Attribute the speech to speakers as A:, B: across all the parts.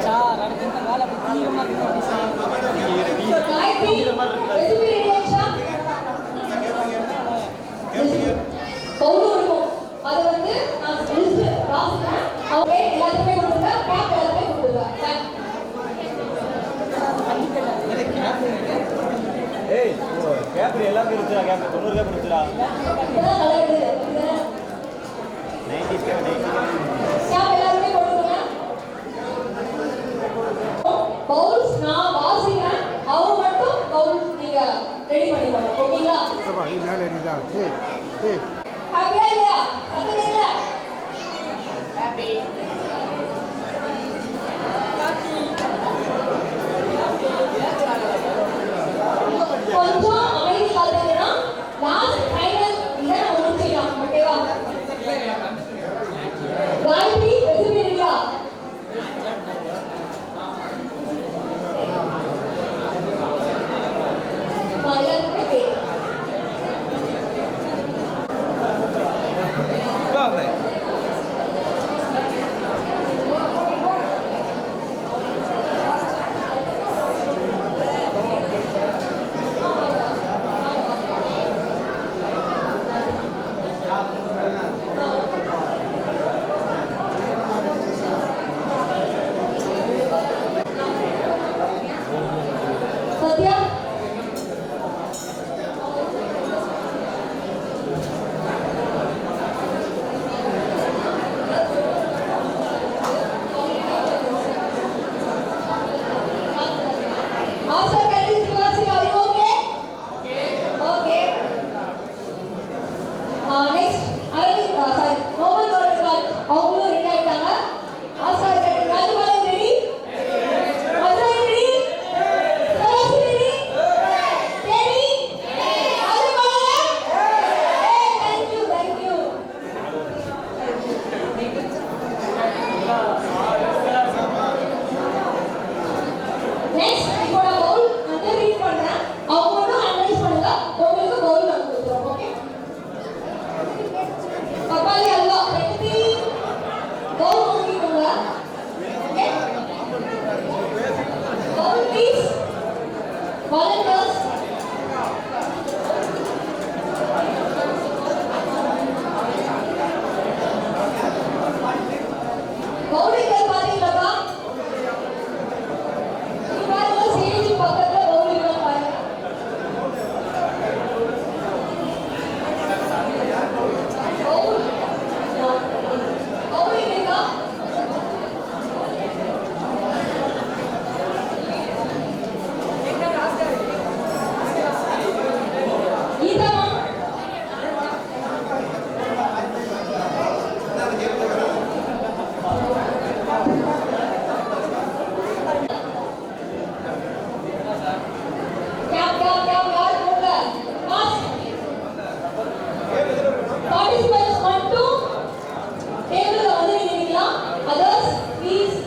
A: Sir அடுத்து இந்த வேலை தீவிரமா இருக்கு சார்.
B: அது வந்து நான் லிஸ்ட் வாசிக்கிறேன். அவங்க எல்லாத்துக்குமே கொடுங்க, பேக் எல்லாத்துக்குமே கொடுங்க.
C: ஏய் கேப் எல்லாம் இருக்குடா, கேப் 90 கேப் இருக்குடா.
B: இதெல்லாம் நல்லா இருக்கு.
C: 90 கேப்
B: எல்லாருமே கொடுங்க. பவுல்ஸ் நான் வாசிக்கிறேன். அவங்க மட்டும் பவுல்ஸ் நீங்க ரெடி பண்ணிக்கோங்க. ஓகேங்களா?
D: அப்பா இது மேல ஏறிதா? ஏய் ஏய்
B: ஹாப்பியா இல்லையா? ஹாப்பியா ஹாப்பி. கொஞ்சம் அமைதி காத்துனா லாஸ்ட் ஃபைனல் இத நம்ம முடிச்சிடலாம். ஓகேவா? காயத்ரி ரெசிபிரியா மாயத்துக்கு Sathya Oscar Kelly Sivasi, are you okay? Okay. Next, sorry, Noble Gold Card. அவங்களும் ரெடி ஆயிட்டாங்க. Oscar Kelly, Rajapalan ready? Madurai ready? Saraswathi ready? Devi? Rajapalan? Thank you, thank you. Next, இப்போ நான் பவுல் வந்து ரீட் பண்றேன். அவங்க மட்டும் அனலைஸ் பண்ணுங்க. உங்களுக்கு பவுல் நான் கொடுத்துறோம். ஓகே? பப்பாளி அல்வா ரெடி? பவுல் வாங்கிக்கோங்க. Okay? Bowl please. Volunteers. Bowl இங்க பாத்தீங்களா? ஸ்டேஜ் பக்கத்துல பவுல் இருக்கா பாருங்க. பவுல் பவுல் இருக்கா? கீதா யார் போங்க பாஸ் பார்ட்டிசிபென்ட்ஸ் மட்டும் டேபிள்ல வந்து நிக்கலாம். அதர்ஸ் ப்ளீஸ்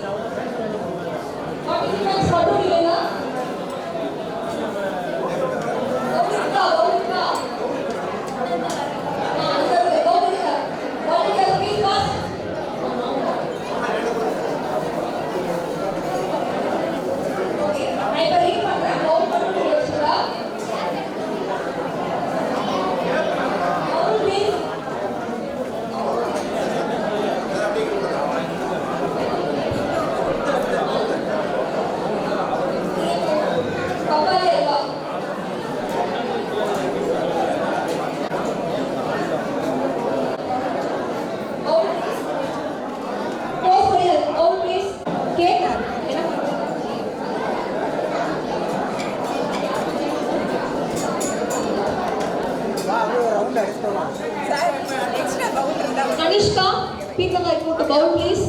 B: பார்ட்டிசிபென்ட்ஸ் மட்டும் நில்லுங்க. கவுண்டா வாலண்டியர்ஸ் ப்ளீஸ் பாஸ். ஓகே நான் இப்ப ரீட் பண்றேன். பவுல் மட்டும் வச்சுக்கா. பவுல் ப்ளீஸ். பப்பாளி அல்வா. பவுல் க்ளோஸ் பண்ணிடு. பவுல் ப்ளீஸ். கேக் என்ன Anishka, people like to bowl please.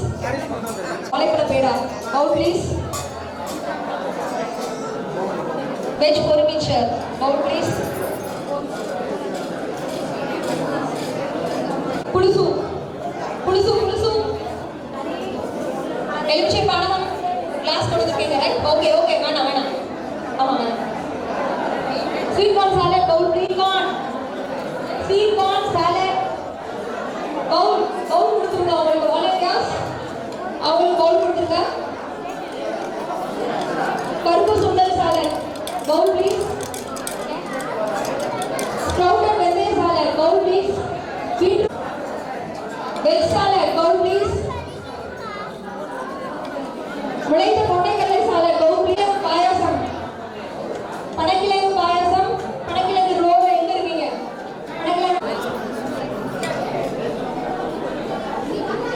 B: Olipala peda, bowl please. Veg puri mixture, bowl please. Pudusu, pudusu, pudusu. Eluche panam glass koduthukenga right? Okay, okay, mana mana. Amma mana. Sweet corn salad, bowl please. Sweet corn salad. Bowl கொடுத்துருங்க உங்களுக்கு volunteers. அவங்களுக்கு bowl கொடுத்துருங்க. பருப்பு சுண்டல் salad bowl please. Sprouted வெந்தய salad bowl please. Veg salad bowl please. உழைத்த கொண்டைக்கடலை salad bowl please. பாயாசம் பனக்கிழங்கு பாயாசம். பனக்கிழங்கு ரோல் எங்க இருக்கீங்க?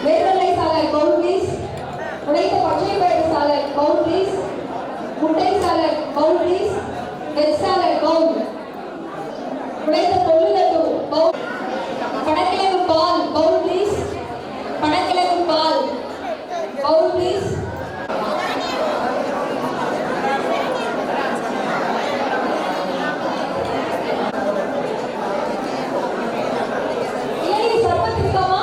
B: வேர்க்கடலை சாலட் பவுல் ப்ளீஸ். உழைத்த பச்சை பயிறு சாலட் பவுல் ப்ளீஸ். முட்டை salad bowl please. Veg salad bowl. உழைத்த கொள்ளு லட்டு பவுல். பனக்கிழங்கு பால் பவுல் ப்ளீஸ். பனக்கிழங்கு பால் பவுல் ப்ளீஸ். இளநீர் சர்பத் இருக்காமா?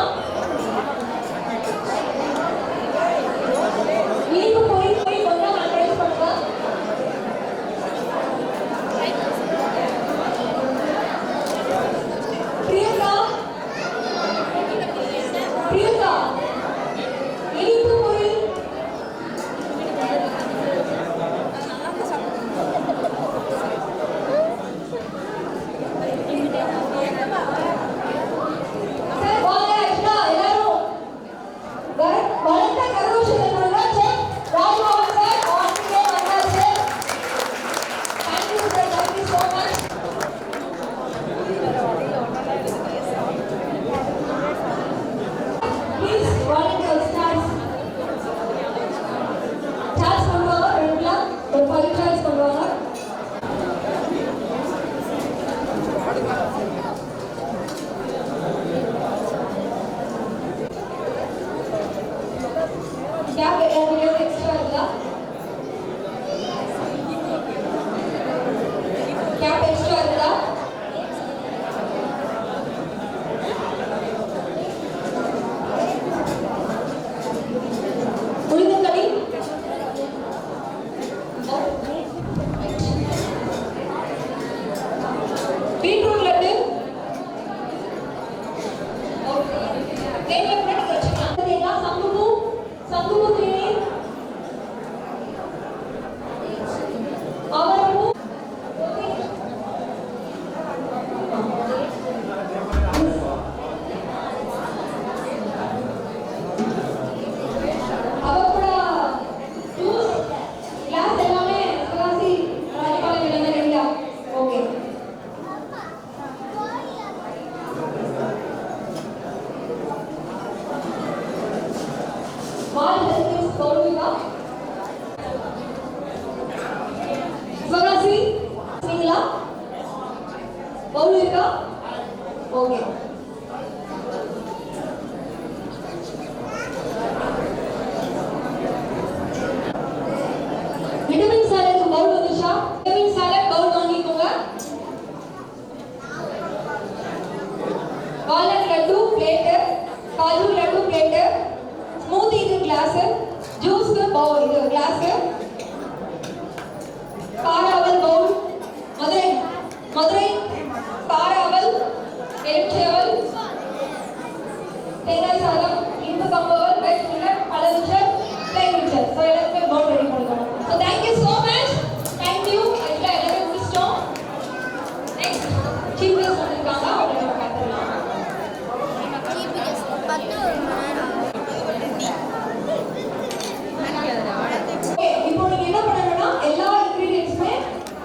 B: இனிப்பு பொரி கொஞ்சம் நான் ட்ரை பண்ணுறேன். பிரியங்கா பிரியங்கா இனிப்பு பொரி. சார் வாங்க அஷ்டா எல்லாரும் வளர்த்த கரோஷன் வந்தாச்சு. ராஜ்மோகன் சார் ஆன்லைன்ல வந்தாச்சு. Thank you sir, thank you so much. Please volunteer stars. Stars பண்ணுவாங்க ரெண்டுல ஒரு 5 stars பண்ணுவாங்க. கேப் ஏதாவது எக்ஸ்ட்ரா இருக்கா? கேப் எக்ஸ்ட்ரா இருக்கா? உளுந்தங்களி பீட்ரூட் லட்டு தேனியை கூட நீங்க வச்சுக்கலாம். தேங்காய் சங்குப்பூ சங்குப்பூ தேநீர் அவரைப்பூ அவப்படா ஜூஸ் கிளாஸ் எல்லாமே சிவகாசி ராஜபாளையம் எல்லாமே ரெடியா? ஓகே. மால் ஹெல்த் கௌரவிகா சிவகாசி நீங்களா? Gowravika okay. Vitamin salad bowl வந்துச்சா? விட்டமின் சாலட் பவுல் வாங்கிக்கோங்க. Walnut laddu plate. Kaju laddu plate. Smoothie இது கிளாஸ். ஜூஸ்க்கு பவுல் இது கிளாஸ். காராவல் பவுல். மதுரை மதுரை காராவல் எலுமிச்சையவல் தேங்காய் சாதம் இனிப்பு கம்பவல் வெஜ் மில்லட் பழமிச்சர் பிளைன் மிச்சர். ஸோ எல்லாருமே பவுல் ரெடி பண்ணிக்கணும். So thank you so much. Thank you. ஆக்சுவலாக எல்லாமே முடிச்சிட்டோம். நெக்ஸ்ட் சீஃப் கெஸ்ட் வந்திருக்காங்க, அவங்களை நம்ம பார்த்துக்கலாம். Okay, இப்போ நீங்க என்ன பண்ணணும்னா எல்லா இன்கிரிடியன்ட்ஸுமே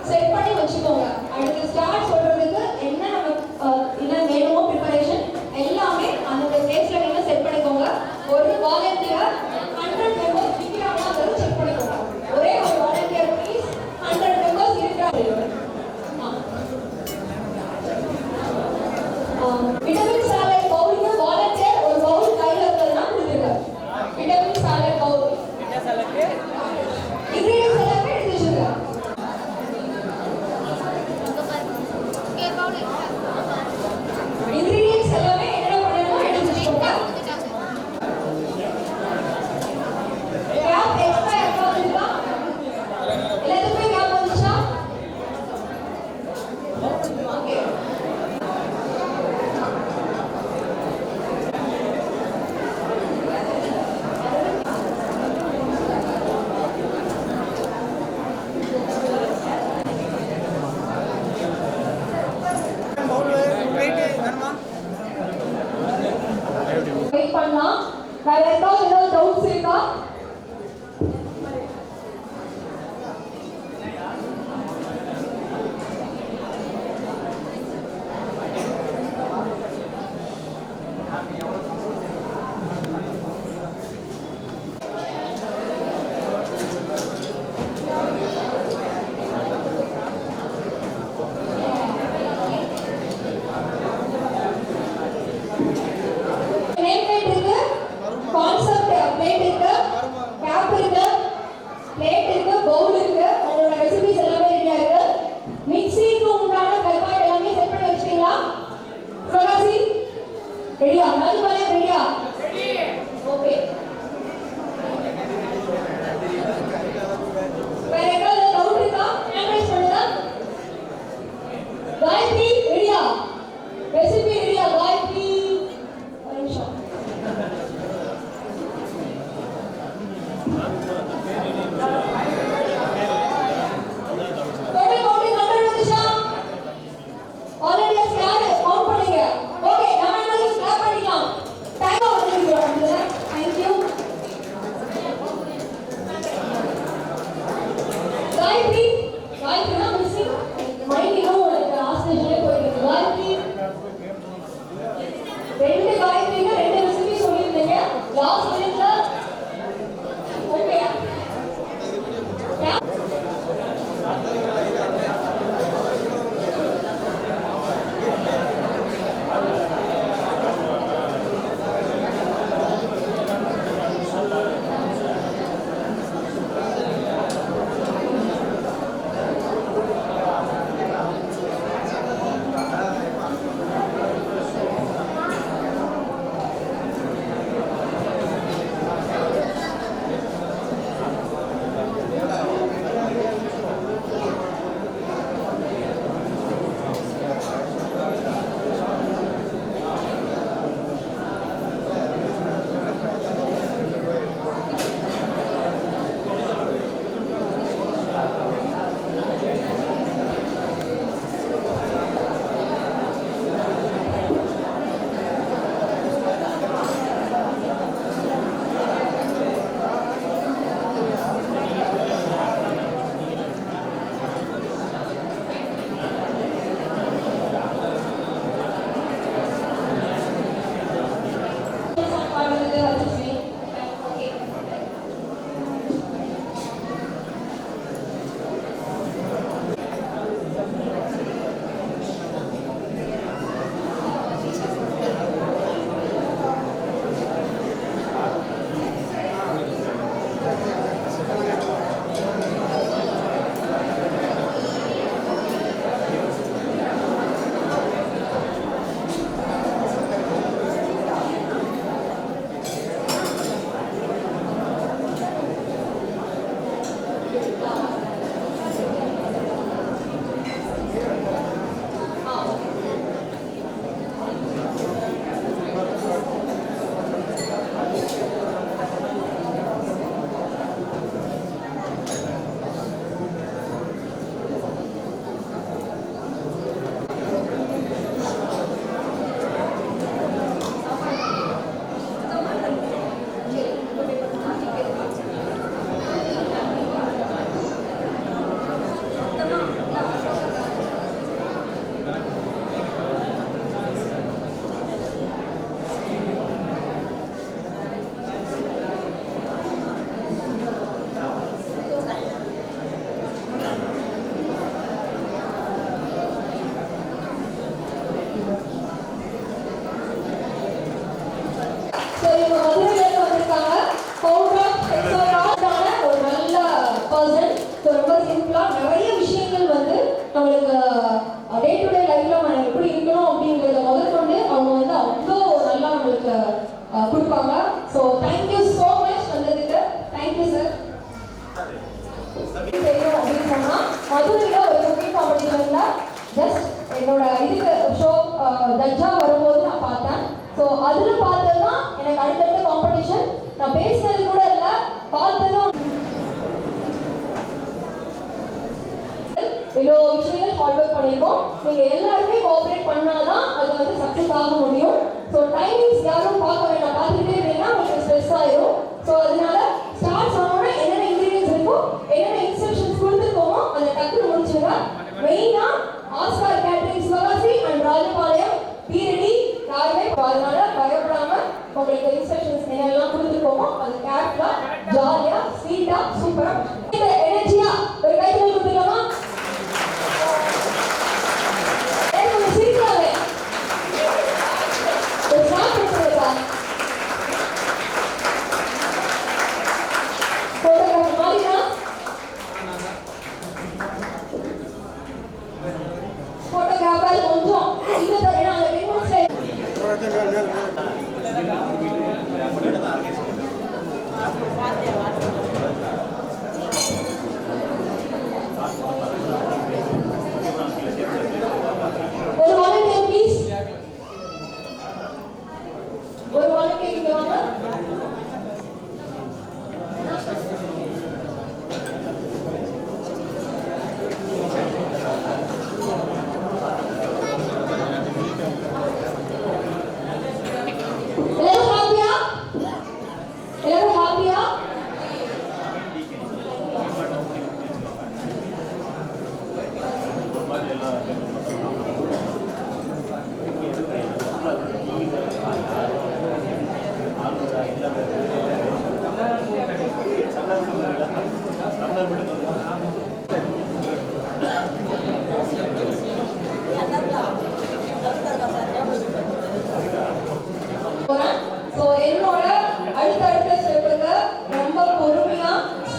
B: செட் பண்ணி வச்சுக்கோங்க. அடுத்து ஸ்டார்ட் சொல்றதுக்கு என்ன நம்ம என்ன வேணுமோ ப்ரிப்பரேஷன் எல்லாமே அந்த பிளேஸ்ல நீங்க செட் பண்ணிக்கோங்க. ஒரு வாலண்டியர் 100 மெம்பர்ஸ் நிக்கிறாங்களாங்கிறத செக் பண்ணிக்கோங்க. ஒரே ஒரு வாலண்டியர் ப்ளீஸ் 100 மெம்பர்ஸ் இருக்கிறாங்க. விட்டமின் சாலட் பவுலுக்கு வாலண்டியர் ஒரு பவுல் கையில இருக்கிறதுனா கொடுத்துருங்க. விட்டமின் சாலட் பவுல் ingredients எல்லாமே எடுத்து வச்சுருங்க. ingredients எல்லாமே என்ன பண்ணணுமோ எடுத்து வச்சுக்கோங்க. கேப் எக்ஸ்ட்ரா எவ்வளோ இருக்கா? எல்லாத்துக்குமே கேப் வந்துச்சா? ஓகே.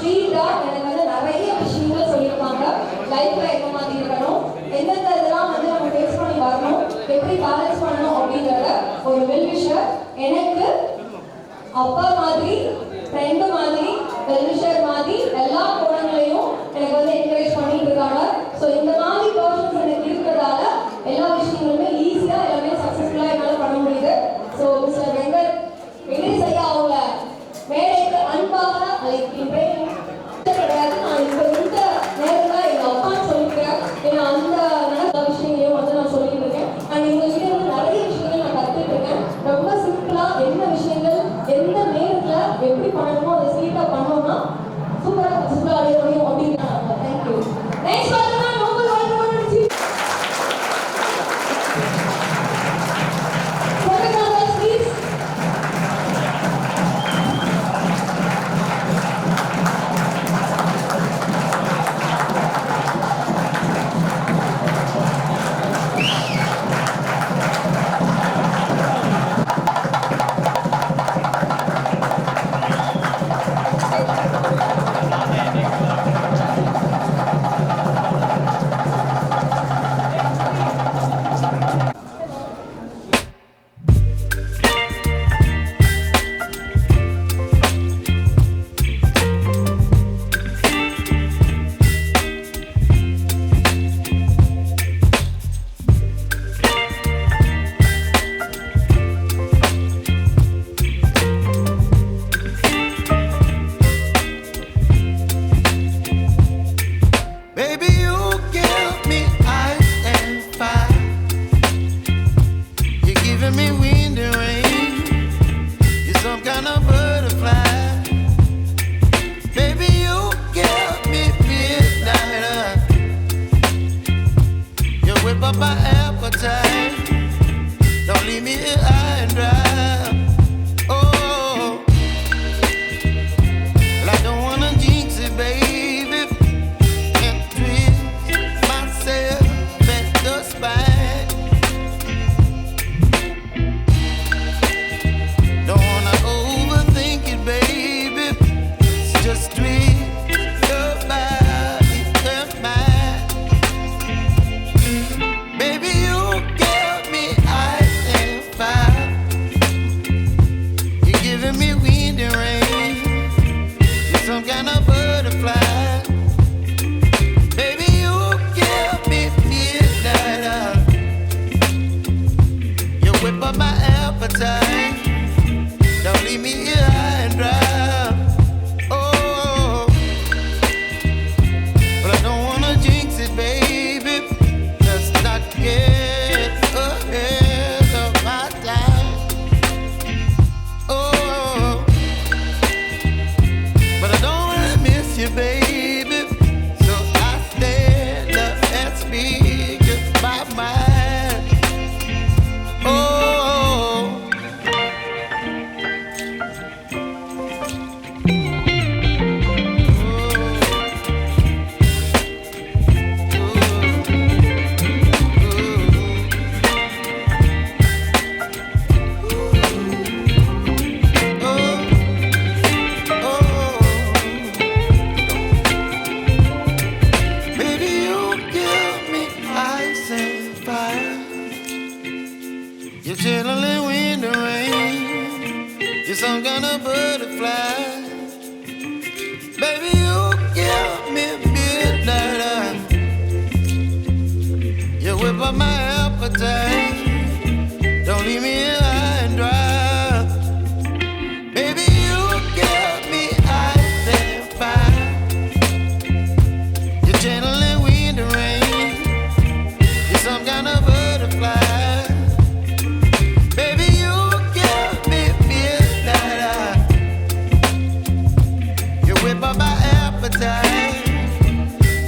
B: ஸ்வீட்டா எனக்கு வந்து நிறைய விஷயங்கள் சொல்லியிருப்பாங்க. லைஃப்ல எந்த மாதிரி இருக்கணும், எந்தெந்த இதெல்லாம் வந்து நம்ம ஃபேஸ் பண்ணி வரணும், எப்படி பேலன்ஸ் பண்ணணும் அப்படின்றத ஒரு வெல்விஷர் எனக்கு அப்பா மாதிரி, ஃப்ரெண்டு மாதிரி, வெல்விஷர் மாதிரி எல்லா கோணங்களையும் எனக்கு வந்து என்கரேஜ் பண்ணிட்டு இருக்காங்க. ஸோ இந்த மாதிரி பர்சன்ஸ் எனக்கு இருக்கிறதால எல்லா விஷயங்களுமே ஈஸியாக எல்லாமே சக்ஸஸ்ஃபுல்லாக என்னால் பண்ண முடியுது. ஸோ மிஸ்டர் வெங்கடேஷ் ஐயா அவங்கள மேடைக்கு அன்பாக அழைக்கின்றேன். கிடையாது, நான் இப்போ இந்த நேரத்தில் எங்கள் அப்பான்னு சொல்லிக்கிறேன். ஏன்னா அந்த நல்ல விஷயங்களையும் வந்து நான் சொல்லிட்டு இருக்கேன். அண்ட் எங்ககிட்ட வந்து நிறைய விஷயங்கள் நான் கற்றுட்டு இருக்கேன். ரொம்ப சிம்பிளாக என்ன விஷயங்கள் எந்த நேரத்தில் எப்படி பண்ணணுமோ அதை ஸ்வீட்டாக பண்ணோம்னா சூப்பராக சக்ஸஸ்ஃபுல்லாக அடைய முடியும் அப்படின்னு. தேங்க்யூ. நெக்ஸ்ட் பார்த்தீங்கன்னா நோபல் வாழ்க்கை please.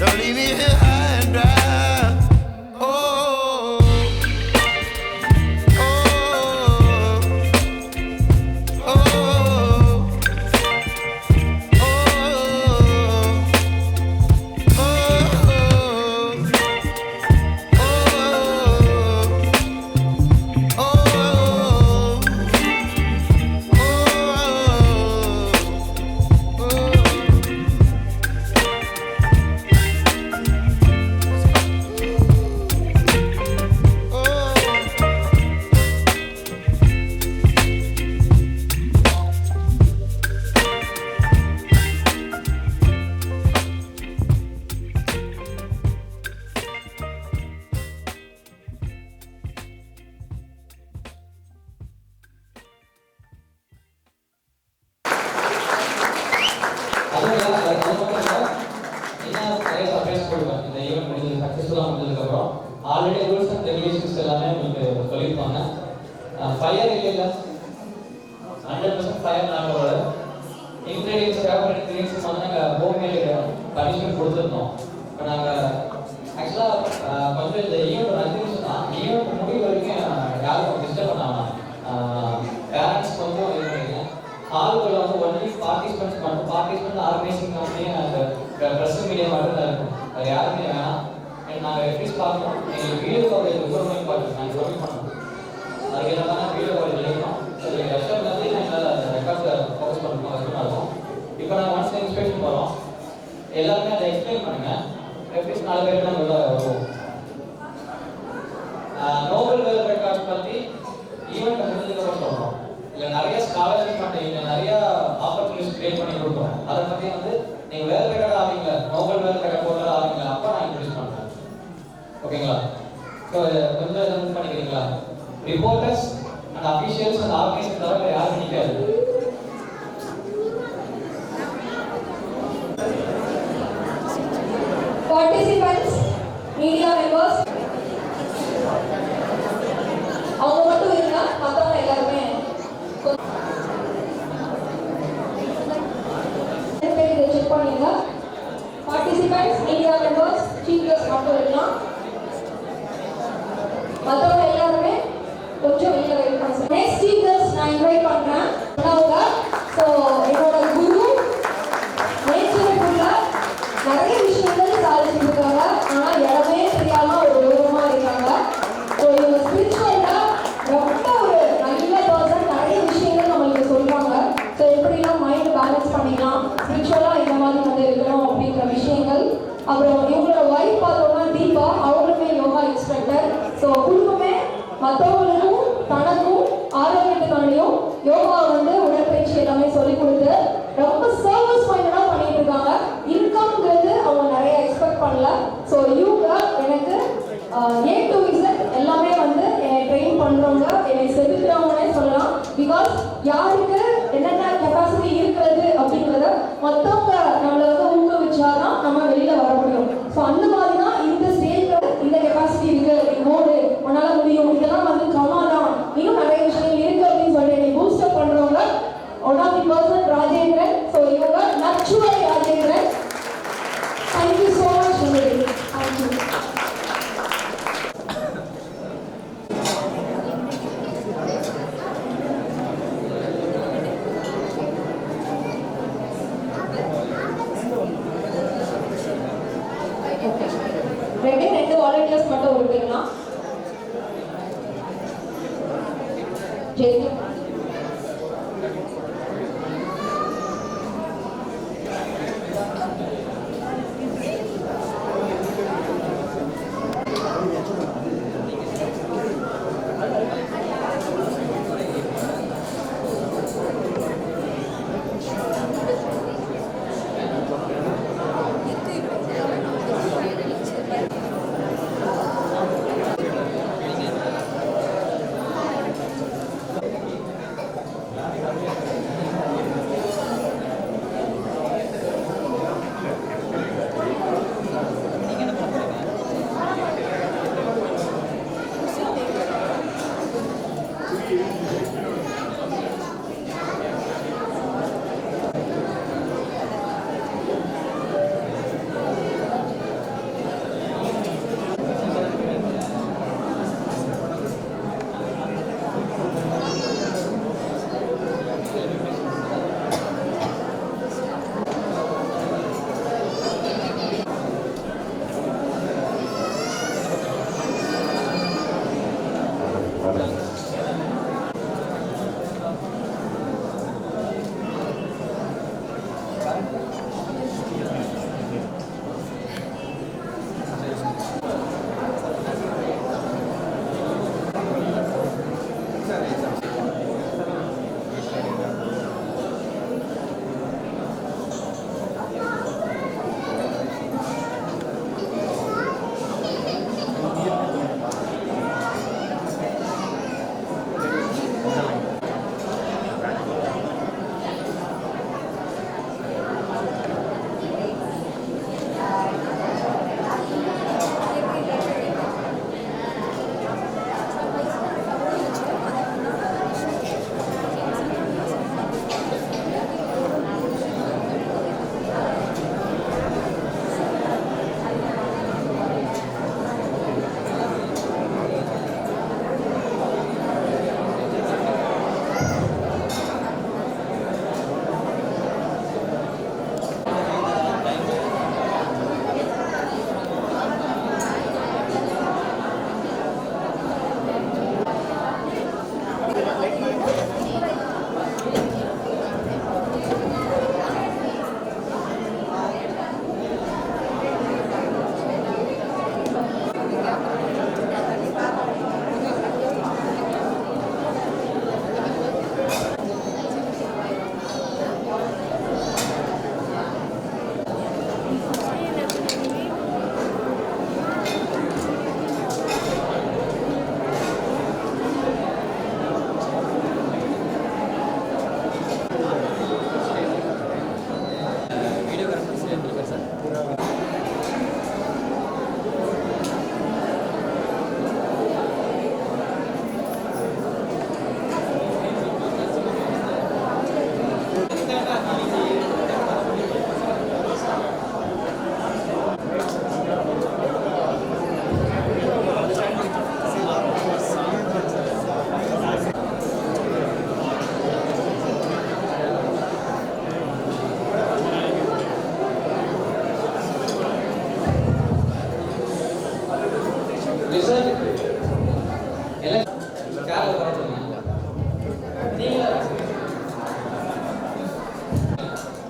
E: Don't leave me here high and dry. Oh. Already rules and regulations எல்லாமே உங்களுக்கு சொல்லியிருப்பாங்க. ஃபயர் இல்லைல்ல, 100% ஃபயர் நாங்களோட இன்க்ரீடியன்ஸ் ஃபேவரட் இன்க்ரீடியன்ஸ் வந்து நாங்கள் ஹோம்மேட் பனிஷ்மெண்ட் கொடுத்துருந்தோம். இப்போ நாங்கள் ஆக்சுவலாக கொஞ்சம் இந்த ஈவெண்ட் ஒரு 5 நிமிஷம் தான், ஈவெண்ட் முடிவு வரைக்கும் யாரும் டிஸ்டர்ப் பண்ணாமல் பேரண்ட்ஸ் கொஞ்சம் இது பண்ணிங்க. ஹாலுக்குள்ள வந்து ஒன்லி பார்ட்டிசிபென்ட்ஸ் மட்டும், பார்ட்டிசிபென்ட் ஆர்கனைசிங் கம்பெனி அந்த ப்ரெஸ் மீடியா மட்டும் தான் இருக்கும், அது யாருமே வேணாம். நாங்கள் ரெஃப்யூஸ் பார்க்கணும், எங்களுக்கு வீடியோ கவரேஜ் இம்ப்ரூவ்மெண்ட் பார்க்கணும், நாங்கள் சொல்லி பண்ணணும். அதுக்கு என்ன தான் வீடியோ கவரேஜ் எழுதணும். ஸோ ரெஸ்டாரண்ட் வந்து எங்களால் ரெக்கார்ட்ஸை ஃபோக்கஸ் பண்ணணும், கஷ்டமாக இருக்கும். இப்போ நாங்கள் ஒன்ஸ் இன்ஸ்பெக்ஷன் போகிறோம், எல்லாருமே அதை எக்ஸ்பிளைன் பண்ணுங்கள். ரெஃப்யூஸ் 4 பேருக்கு நாங்கள் உள்ள வருவோம். நோபல் வேர்ல்ட் ரெக்கார்ட்ஸ் பற்றி ஈவெண்ட் முடிஞ்சதுக்கப்புறம் சொல்கிறோம். இல்லை நிறைய ஸ்காலர்ஷிப் பண்ணி இல்லை நிறைய ஆப்பர்ச்சுனிட்டிஸ் கிரியேட் பண்ணி கொடுக்குறோம். அதை பற்றி வந்து நீங்கள் வேர்ல்ட் ரெக்கார்ட் ஆவீங்க, நோபல் வேர்ல்ட் ரெக்கார்ட் போடுறது ஆவீங்க, அப்போ நான் இன்ட்ரடியூஸ் பண்ணுறேன். ஓகேங்களா? ஸோ கொஞ்சம் இது பண்ணிக்கிறீங்களா? Reporters and officials and organisation தவிர யாரும் நிற்காது.
B: Participants, media members, அவங்க மட்டும் இருந்தா மற்றவங்க எல்லாருமே செக் பண்ணிங்க. Participants, media members, chief guest மட்டும் இருக்கலாம், மற்றவங்க எல்லாருமே கொஞ்சம் வெளியில வெயிட் பண்ணுங்க. நெக்ஸ்ட் சீஃப் கெஸ்ட் நான் இன்வைட் பண்றேன். ஸோ என்னோட குரு நேச்சருக்குள்ள நிறைய விஷயங்கள் சாதிச்சிருக்காங்க, ஆனா இடமே தெரியாம ஒரு விவரமா இருக்காங்க. ஸோ இவங்க ஸ்பிரிச்சுவல்ல ரொம்ப ஒரு நல்ல பர்சன், நிறைய விஷயங்கள் நம்மளுக்கு சொல்றாங்க. ஸோ எப்படிலாம் மைண்ட் பேலன்ஸ் பண்ணிக்கலாம், ஸ்பிரிச்சுவலா இந்த மாதிரி வந்து இருக்கணும் அப்படிங்கிற விஷயங்கள். அப்புறம் இவங்களோட ஒய்ஃப் பார்த்தோம்னா தீபா, அவங்களுமே யோகா இன்ஸ்ட்ரக்டர். ஸோ குடும்பமே மற்றவங்களுக்கும் தனக்கும் ஆரோக்கியத்துக்காண்டியும் யோகா வந்து உடற்பயிற்சி எல்லாமே சொல்லிக் கொடுத்து ரொம்ப சர்வீஸ் மைண்டடா பண்ணிட்டு இருக்காங்க. இன்கம்ங்கிறது அவங்க நிறைய எக்ஸ்பெக்ட் பண்ணல. ஸோ இவங்க எனக்கு A to Z எல்லாமே வந்து என்னை ட்ரெயின் பண்றவங்க, என்னை செதுக்குறவங்கன்னே சொல்லலாம். பிகாஸ் யாருக்கு என்னென்ன கெப்பாசிட்டி இருக்கிறது அப்படிங்கிறத மற்றவங்க நம்மளை வந்து ஊக்குவிச்சாதான் நம்ம வெளியில வர முடியும். ஸோ அந்த மாதிரி தான் இந்த ஸ்டேஜ்ல இந்த கெப்பாசிட்டி இருக்கு, ஓடு உன்னால முடியும், இதெல்லாம் வந்து கமாதான், இன்னும் நிறைய விஷயங்கள் இருக்கு அப்படின்னு சொல்லிட்டு என்னை பூஸ்டப் பண்றவங்க one of the person Rajendran. So இவங்க நச்சுவை Rajendran. Thank you so much. Thank you. ரெண்டு வாலண்டியர்ஸ் மட்டும் இருக்குங்களா? ஜெய்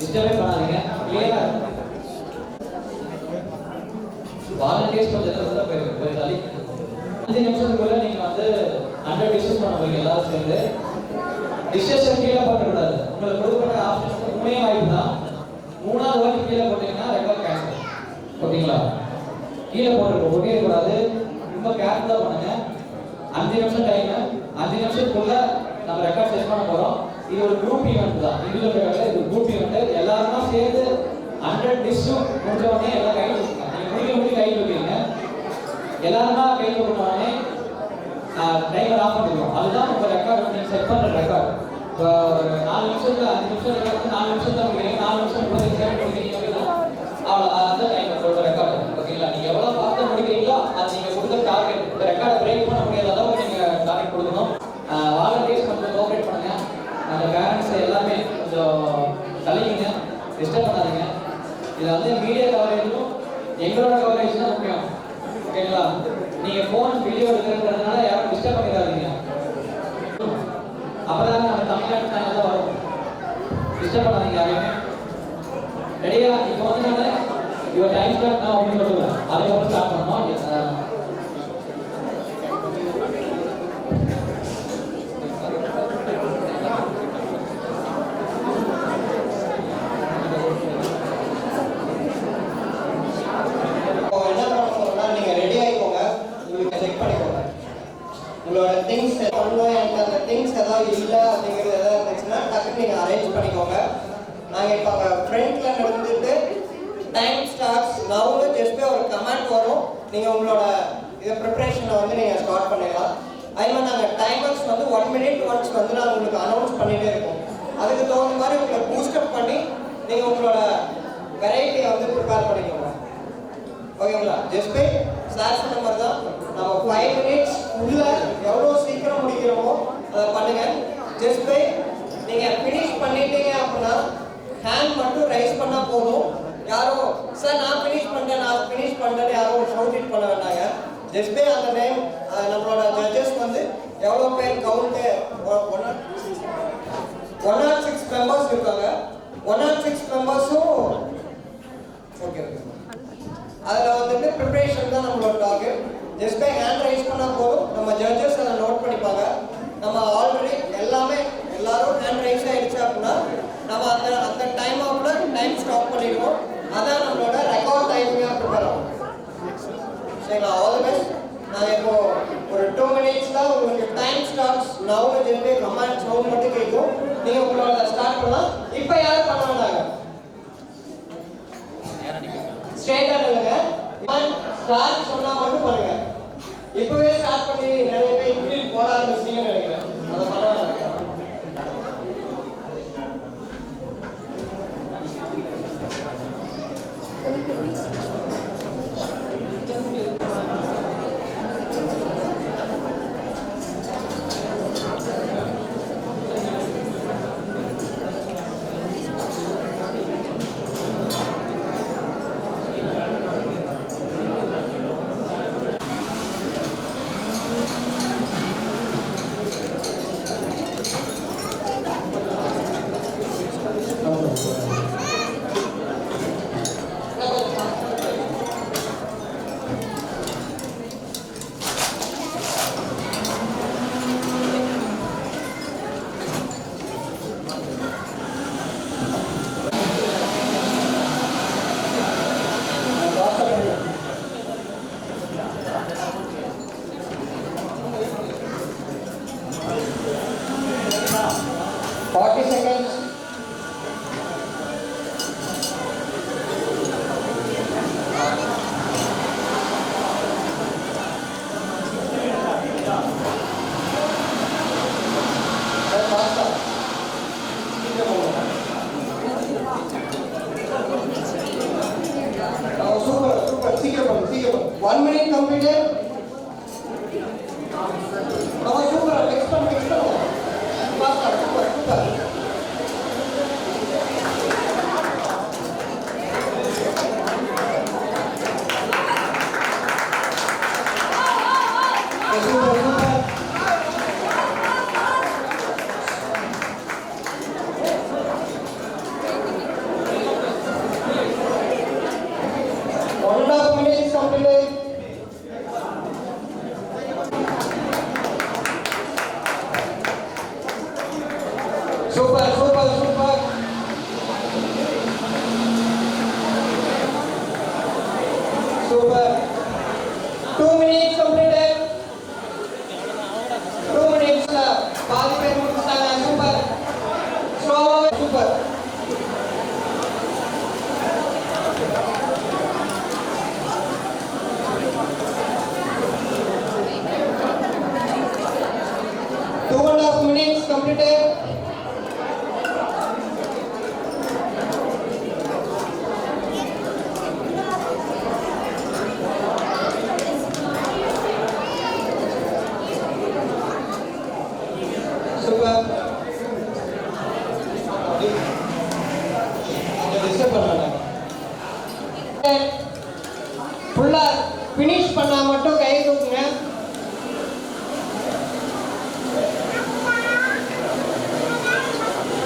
E: டிஸ்டர்பே பண்ணாதீங்க. கிளியரா இருக்கு. வாலண்டியர்ஸ் கொஞ்சம் உள்ள போய் தள்ளி 5 நிமிஷத்துக்குள்ள நீங்க வந்து 100 டிஷஸ் பண்ண போறீங்க எல்லாரும் சேர்ந்து. டிஷஸ் கீழே போடக்கூடாது. உங்களுக்கு கொடுக்கப்பட்ட ஆப்ஷன் 3 வாய்ப்பு தான். 3வது வாய்ப்பு கீழே போட்டீங்கன்னா ரெக்கார்ட் கேன்சல். ஓகேங்களா? கீழே போடவே கூடாது. ரொம்ப கேர்ஃபுல்லா பண்ணுங்க. 5 நிமிஷம் டைம். 5 நிமிஷத்துக்குள்ள நம்ம ரெக்கார்ட் செட் பண்ண போறோம். இது ஒரு குரூப் ஈவென்ட் தான். இதுல பேர்ல இது குரூப் ஈவென்ட். எல்லாரும் சேர்ந்து 100 டிஷ் முடிஞ்ச உடனே எல்லாம் கையில வச்சுக்கோங்க. நீங்க முடிக்க கையில வைக்கிறீங்க. எல்லாரும் கையில கொண்டானே டைமர் ஆஃப் பண்ணிடுவோம். அதுதான் உங்க ரெக்கார்ட் நீங்க செட் பண்ற ரெக்கார்ட். ஒரு 4 நிமிஷத்துல 5 நிமிஷம் ரெக்கார்ட் 4 நிமிஷத்துல முடிக்கிறீங்க. 4 நிமிஷம் 30 செகண்ட் முடிக்கிறீங்க. அவ்வளவு டைமர் போடுற ரெக்கார்ட். ஓகேங்களா? நீங்க எவ்வளவு பார்த்து முடிக்கிறீங்களோ அது நீங்க கொடுத்த டார்கெட். இந்த ரெக்கார்டை பிரேக் பண்ண முடியாத அளவுக்கு நீங்க டார்கெட் கொடுக்கணும். வாலண்டியர்ஸ் கொஞ்சம் கோஆபரேட் பண்ணுங்க. அந்த பேரண்ட்ஸ் எல்லாமே கொஞ்சம் தள்ளிங்க, டிஸ்டர்ப் பண்ணாதீங்க. இதில் வந்து மீடியா கவரேஜும் எங்களோட கவரேஜ் தான் முக்கியம். ஓகேங்களா? நீங்கள் ஃபோன் வீடியோ எடுக்கிறதுனால யாரும் டிஸ்டர்ப் பண்ணிடாதீங்க. அப்போ தான் நம்ம தமிழ்நாட்டு சேனல் தான் வரும். டிஸ்டர்ப் பண்ணாதீங்க யாரையுமே. ரெடியா? இப்போ வந்து நான் இவர் டைம் ஸ்டார்ட் நான் அப்படின்னு சொல்லுவேன். அதுக்கப்புறம் ஸ்டார்ட் பண்ணோம்.
F: உங்களோட திங்ஸ் பண்ணுவோம். எனக்கு அந்த திங்ஸ் ஏதாவது இல்லை அப்படிங்கிறது எதாவது இருந்துச்சுன்னா டக்குன்னு நீங்கள் அரேஞ்ச் பண்ணிக்கோங்க. நாங்கள் இப்போ அங்கே ஃப்ரண்ட்ல நடந்துட்டு டைம் ஸ்டார்ட்ஸ் நவுன்னு ஜஸ்ட் ஒரு கமெண்ட் வரும். நீங்கள் உங்களோட இதை ப்ரிப்பரேஷனை வந்து நீங்கள் ஸ்டார்ட் பண்ணிடலாம். அதே மாதிரி நாங்கள் டைமர்ஸ் வந்து 1 minute ஒன்ஸ் வந்து நாங்கள் உங்களுக்கு அனௌன்ஸ் பண்ணிகிட்டே இருக்கோம். அதுக்கு தகுந்த மாதிரி உங்களை பூஸ்டப் பண்ணி நீங்கள் உங்களோட வெரைட்டியை வந்து ப்ரிப்பேர் பண்ணிக்கோங்க. ஓகேங்களா? ஜஸ்ட் பை சார் சொன்ன மாதிரி தான் நம்ம 5 minutes உள்ள எவ்வளோ சீக்கிரம் முடிக்கிறோமோ அதை பண்ணுங்க. ஜஸ்ட் பை நீங்கள் ஃபினிஷ் பண்ணிட்டீங்க அப்படின்னா ஹேண்ட் மட்டும் ரைஸ் பண்ணால் போதும். யாரும் சார் நான் ஃபினிஷ் பண்ணிட்டேன் யாரும் ஷவுட் இட் பண்ண வேண்டாங்க. ஜஸ்ட் பை அந்த டைம் நம்மளோட ஜட்ஜஸ் வந்து எவ்வளோ பேர் கவுண்ட்டு 106 மெம்பர்ஸ் இருக்காங்க. 106 மெம்பர்ஸும் ஓகே. அதில் வந்துட்டு ப்ரிப்பரேஷன் தான் நம்மளோட target. Just by hand raise பண்ணால் போதும். நம்ம ஜட்ஜஸ் அதை நோட் பண்ணிப்பாங்க. நம்ம ஆல்ரெடி எல்லாரும் ஹேண்ட் ரைஸ் ஆகிடுச்சு அப்படின்னா நம்ம அந்த டைம் கூட டைம் ஸ்டாப் பண்ணிடுவோம். அதான் நம்மளோட ரெக்கார்ட் டைமிங்காக ப்ரிப்பேர் ஆகும். சரிங்களா? All the best. நாங்கள் இப்போ ஒரு 2 minutes தான் உங்களுக்கு டைம் ஸ்டார்ட்ஸ் நவுன்னு ஜஸ்ட் கமெண்ட் சவுண்ட் மட்டும் கேட்கும். நீங்கள் உங்களோட ஸ்டார்ட் பண்ணலாம். இப்போ யாரும் பண்ண வேண்டாங்க. ஸ்ட்ரெயிட்டா இல்லைங்க. ஸ்டார்ட் சொன்னா மட்டும் பண்ணுங்க. இப்பவே ஸ்டார்ட் பண்ணி நிறைய பேர் இப்படி போட ஆரம்பிச்சீங்கன்னு நினைக்கிறேன். அதை பண்ண வேண்டாங்க. 1 minute completed. Oh, super. Next one. Faster. Super. Super. 2 minutes completed. 2 minutes. பாதி பேர் முடிச்சிட்டாங்க. சூப்பர். ஸ்லோவா super. Two and a half minutes completed. ஃபுல்லா ஃபினிஷ் பண்ணா மட்டும் கை தூக்குங்க.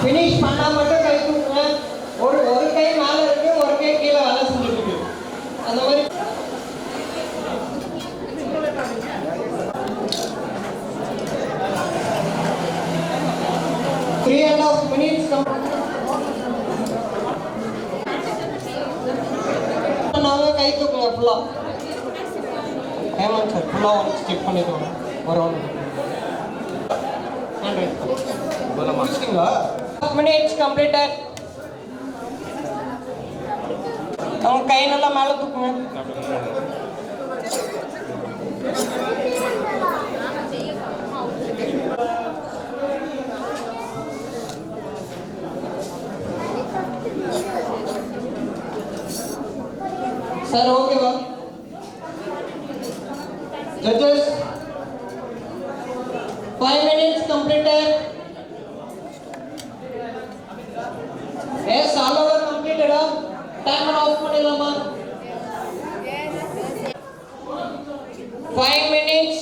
F: ஃபினிஷ் பண்ணா மட்டும் கை தூக்குங்க. ஒரு கை மேல இருக்கு, ஒரு கை கீழே வேலை செஞ்சுட்டு இருக்கு. அந்த மாதிரி த்ரீ அண்ட் ஆஃப் மினிட்ஸ் கை தூக்குங்க ஃபுல்லா. ஹேமந்த் சார் ஃபுல்லா ஒன் ஸ்டிக் பண்ணிக்கோங்க. ஒரு ஒன் முடிச்சிட்டீங்களா? Minutes completed. அவங்க கை நல்லா மேலே தூக்குங்க. Sir, okay, ma'am. Judges, 5 minutes completed. Yes, all over completed. Timer off பண்ணிடலாமா? 5 minutes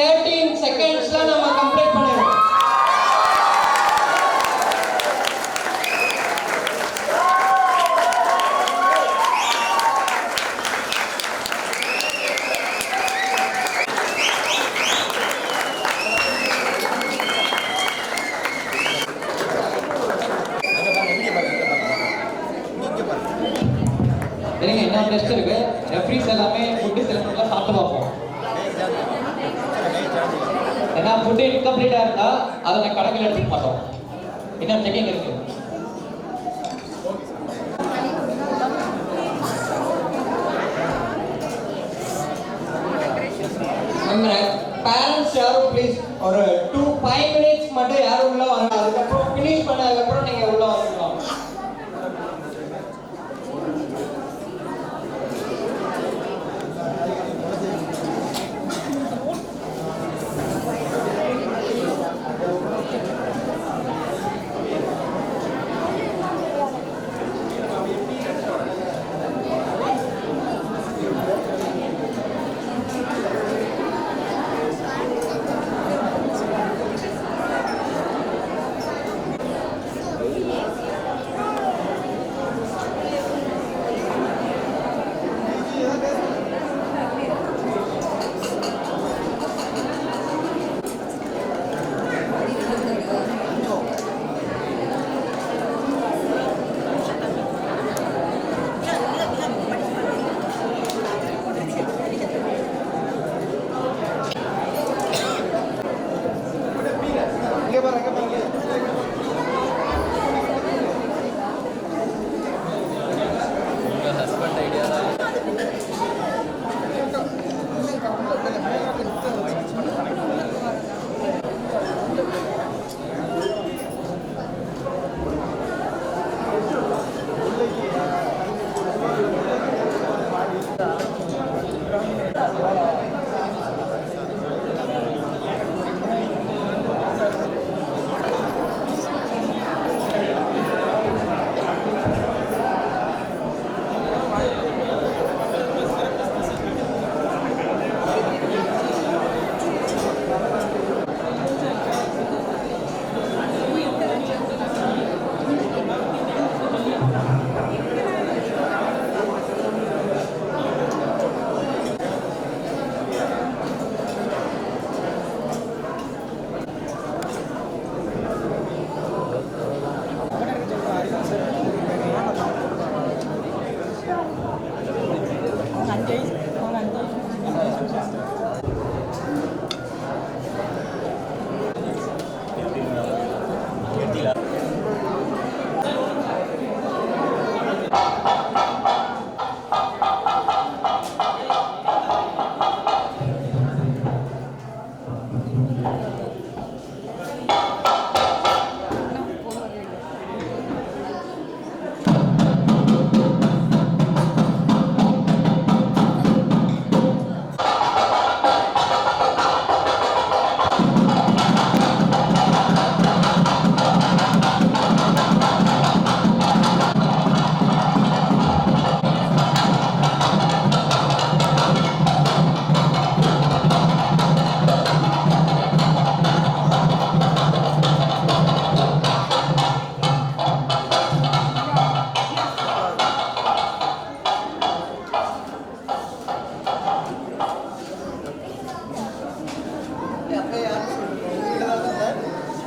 F: 13 seconds ல நம்ம கம்ப்ளீட் பண்ணிடுவோம்.
E: சரிங்க, என்ன டெஸ்ட் இருக்கு. ரெஃப்ரீஸ் எல்லாமே ஃபுட்டு சில ஃபுட்டில் சாப்பிட்டு பார்ப்போம். ஏன்னா ஃபுட்டு இன்கம்ப்ளீட்டாக இருந்தால் அதை நான் கணக்கில் எடுத்துக்க மாட்டோம். என்ன செக்கிங் இருக்கு.
F: பேரண்ட்ஸ் யாரும் ப்ளீஸ் ஒரு 5 மினிட்ஸ் மட்டும் யாரும் உள்ள வர. அதுக்கப்புறம் ஃபினிஷ் பண்ணதுக்கப்புறம் நீங்க உள்ள வந்துக்கலாம்.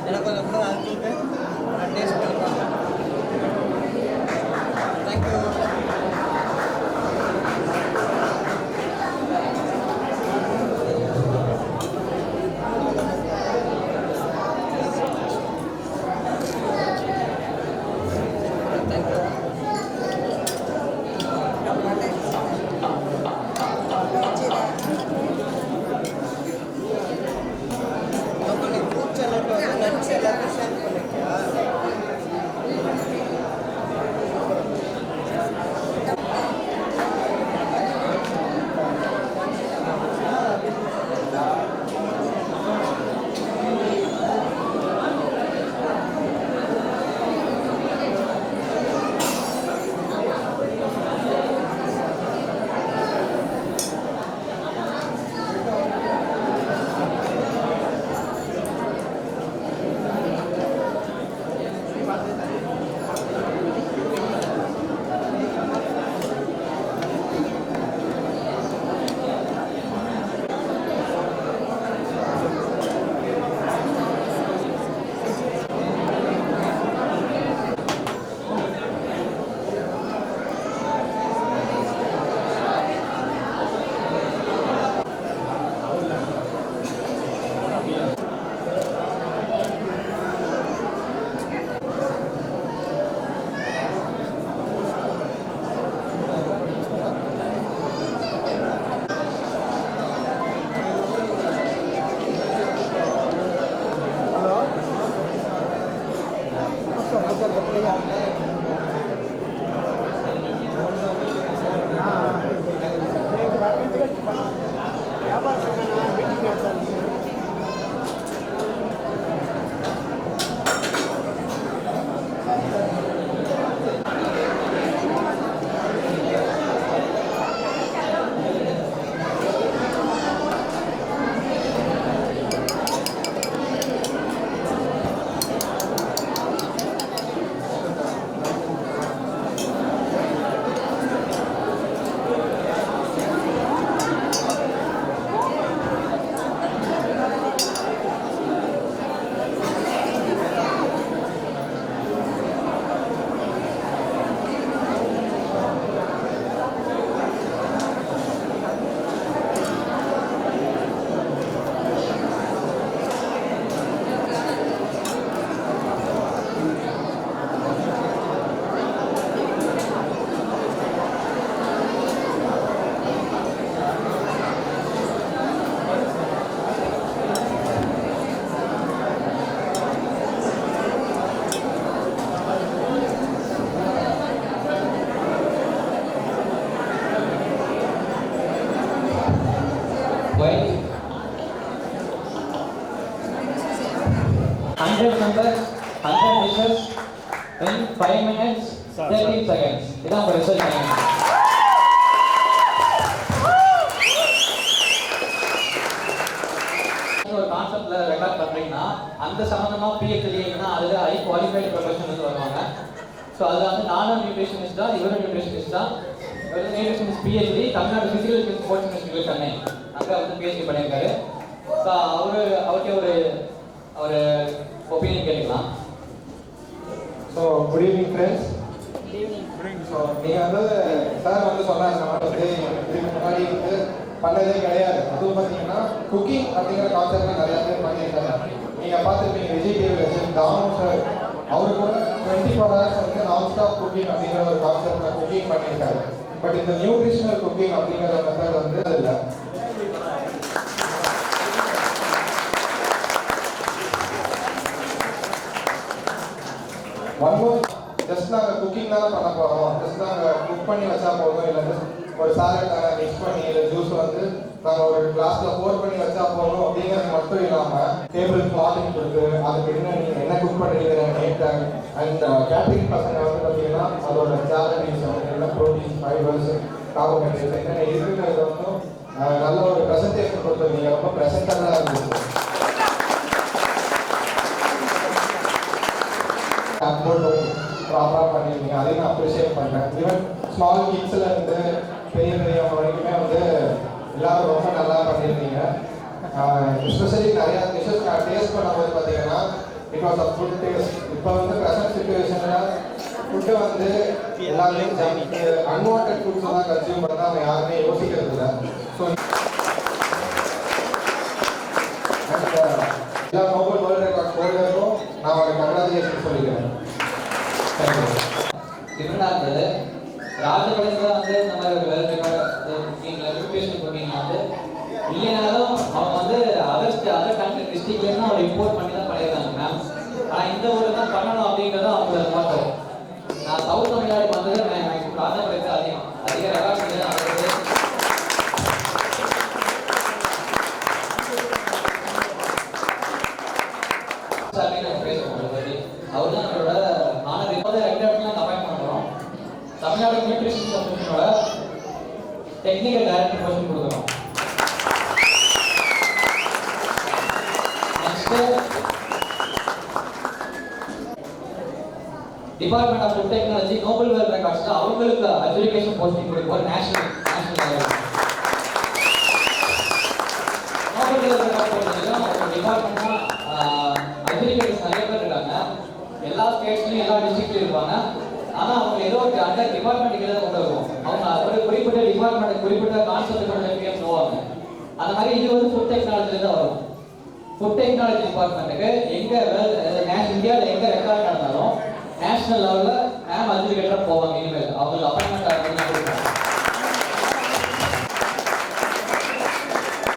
F: எனக்கு கொஞ்சம் கூட அனுப்பிட்டு நான் டேஸ்ட் பண்ணி பார்க்குறேன். Thank you.
E: While 100 members, 100 dishes in 5 minutes, 13 seconds. இதான் ரிசல்ட் டைம். ஒரு கான்செப்ட்ல ரெக்கார்ட் பண்றீங்கன்னா அந்த சம்பந்தமா PhD னா அதுல ஹை குவாலிஃபைட் ப்ரொஃபஷனல்ஸ் வருவாங்க. ஸோ அதில் வந்து நானும் நியூட்ரிஷனிஸ்ட் தான், இவரும் நியூட்ரிஷனிஸ்ட் தான். இவர் nutritionist PhD Tamil Nadu physical sports யூனிவர்சிட்டியில் சென்னை அங்கே வந்து PhD பண்ணியிருக்காரு. ஸோ அவர்கிட்ட ஒரு ஒப்பீனியன் கேட்கலாம்.
G: So good evening friends. So நீங்கள் வந்து சார் வந்து சொன்னாங்க நம்ம வந்து இதுக்கு முன்னாடி பண்ணதே கிடையாது. அதுவும் பார்த்தீங்கன்னா குக்கிங் அப்படிங்கிற கான்செப்ட்ல நிறைய பேர் பண்ணியிருக்காங்க. நீங்கள் பார்த்துருப்பீங்க விஜய் டிவி தாமு சார் அவரு கூட 24 hours வந்து நான் ஸ்டாப் குக்கிங் அப்படிங்கிற ஒரு கான்செப்ட்ல குக்கிங் பண்ணியிருக்காரு. பட் இந்த நியூட்ரிஷனல் குக்கிங் அப்படிங்கிற மெத்தட் வந்து இல்லை. ஜஸ்ட் நாங்கள் குக்கிங் தானே பண்ண போகிறோம், ஜஸ்ட் நாங்கள் குக் பண்ணி வச்சா போதும், இல்லை ஒரு சாலட் மிக்ஸ் பண்ணி இல்லை ஜூஸ் வந்து நாங்கள் ஒரு கிளாஸில் போர் பண்ணி வச்சா போதும் அப்படிங்கிறது மட்டும் இல்லாமல் டேபிள் கிளாத்திங் கொடுத்து அதுக்கு என்ன நீங்கள் என்ன குக் பண்ணுறீங்க நேட்டாக அண்ட் கேட்டரிங் பசங்க வந்து பார்த்தீங்கன்னா அதோட சேலரிஸ் என்ன ப்ரோட்டீன் ஃபைபர்ஸ் கார்போஹைட்ரேட்ஸ் என்னென்ன இருக்கிறது வந்து நல்ல ஒரு ப்ரெசன்டேஷன் கொடுத்துருந்தீங்க. ரொம்ப ப்ரெசன்டபிளாக இருந்துச்சு. ப்ராப்பராக பண்ணியிருந்தீங்க, அதையும் நான் அப்ரிஷியேட் பண்ணுறேன். ஈவன் ஸ்மால் கிட்ஸில் இருந்து பெரிய பெரியவங்க வரைக்குமே வந்து எல்லாரும் ரொம்ப நல்லா பண்ணியிருந்தீங்க. எஸ்பெஷலி நிறையா டிஷ்ஷஸ் நான் டேஸ்ட் பண்ணும்போது பார்த்தீங்கன்னா it was a food taste. இப்போ வந்து ப்ரெசன்ட் சுச்சுவேஷனில் ஃபுட்டை வந்து எல்லாமே அன்வான்ட் ஃபுட்ஸ் தான் கன்சியூம் பண்ணால் அவங்க யாருமே யோசிக்கிறது இல்லை. ஸோ எல்லா நோபல் வேர்ல்ட் ரெக்கார்ட் ஹோல்டருக்கும் நான் ஒரு கங்க்ராச்சுலேஷன் சொல்லிக்கிறேன்.
E: டிஃப்ரெண்டாக இருந்தது. ராஜபாளையத்தில் வந்து இந்த மாதிரி ஒரு வேர்ல்ட் ரெக்கார்டு குக்கிங்கில் நியூட்ரிஷன் குக்கிங் வந்து இல்லைனாலும் அவங்க வந்து அதர் கண்ட்ரி டிஸ்ட்ரிக்ட்லேருந்து அவங்க இம்போர்ட் பண்ணி தான் பண்ணியிருக்காங்க மேம். ஆனால் இந்த ஊரில் தான் பண்ணணும் அப்படிங்கிறது அவங்களோட மாற்றம். நான் சவுத் தமிழ்நாடு வந்தது ராஜபாளையத்தில் அதிக ரெக்கார்ட் அது அவர் தான் நம்மளோட மாணவர் 2 இடத்துல அப்பாயின்ட் பண்ணுறோம். தமிழ்நாடு நியூட்ரிஷன் கமிஷனோட டெக்னிக்கல் டைரக்டர் போஸ்டிங் கொடுக்குறோம். Next department of food technology Nobel world ரெக்கார்ட்ஸ்ல அவங்களுக்கு அட்ஜுடிகேஷன் போஸ்டிங் கொடுக்குறோம். National level Nobel world record போஸ்டிங்ல டிபார்ட்மெண்ட்னா அட்ஜுடிகேட்டர்ஸ் நிறைய பேர் இருக்காங்க. எல்லா ஸ்டேட்ஸ்லையும் எல்லா டிஸ்ட்ரிக்ட்லையும் இருப்பாங்க. ஆனால் அவங்க ஏதோ ஒரு அந்த டிபார்ட்மெண்ட் கீழே கொண்டு வருவோம். அவங்க ஒரு குறிப்பிட்ட டிபார்ட்மெண்ட் குறிப்பிட்ட கான்செப்ட் கொண்டு போவாங்க. அந்த மாதிரி இது வந்து ஃபுட் டெக்னாலஜில தான் வரும். ஃபுட் டெக்னாலஜி டிபார்ட்மெண்ட்டுக்கு எங்கே இந்தியாவில் எங்கே ரெக்கார்ட் நடந்தாலும் நேஷனல் லெவலில் மேம் அட்ஜுடிகேட்டராக போவாங்க. இனிமேல் அவங்களுக்கு அப்பாயின்மெண்ட் கொடுப்பாங்க.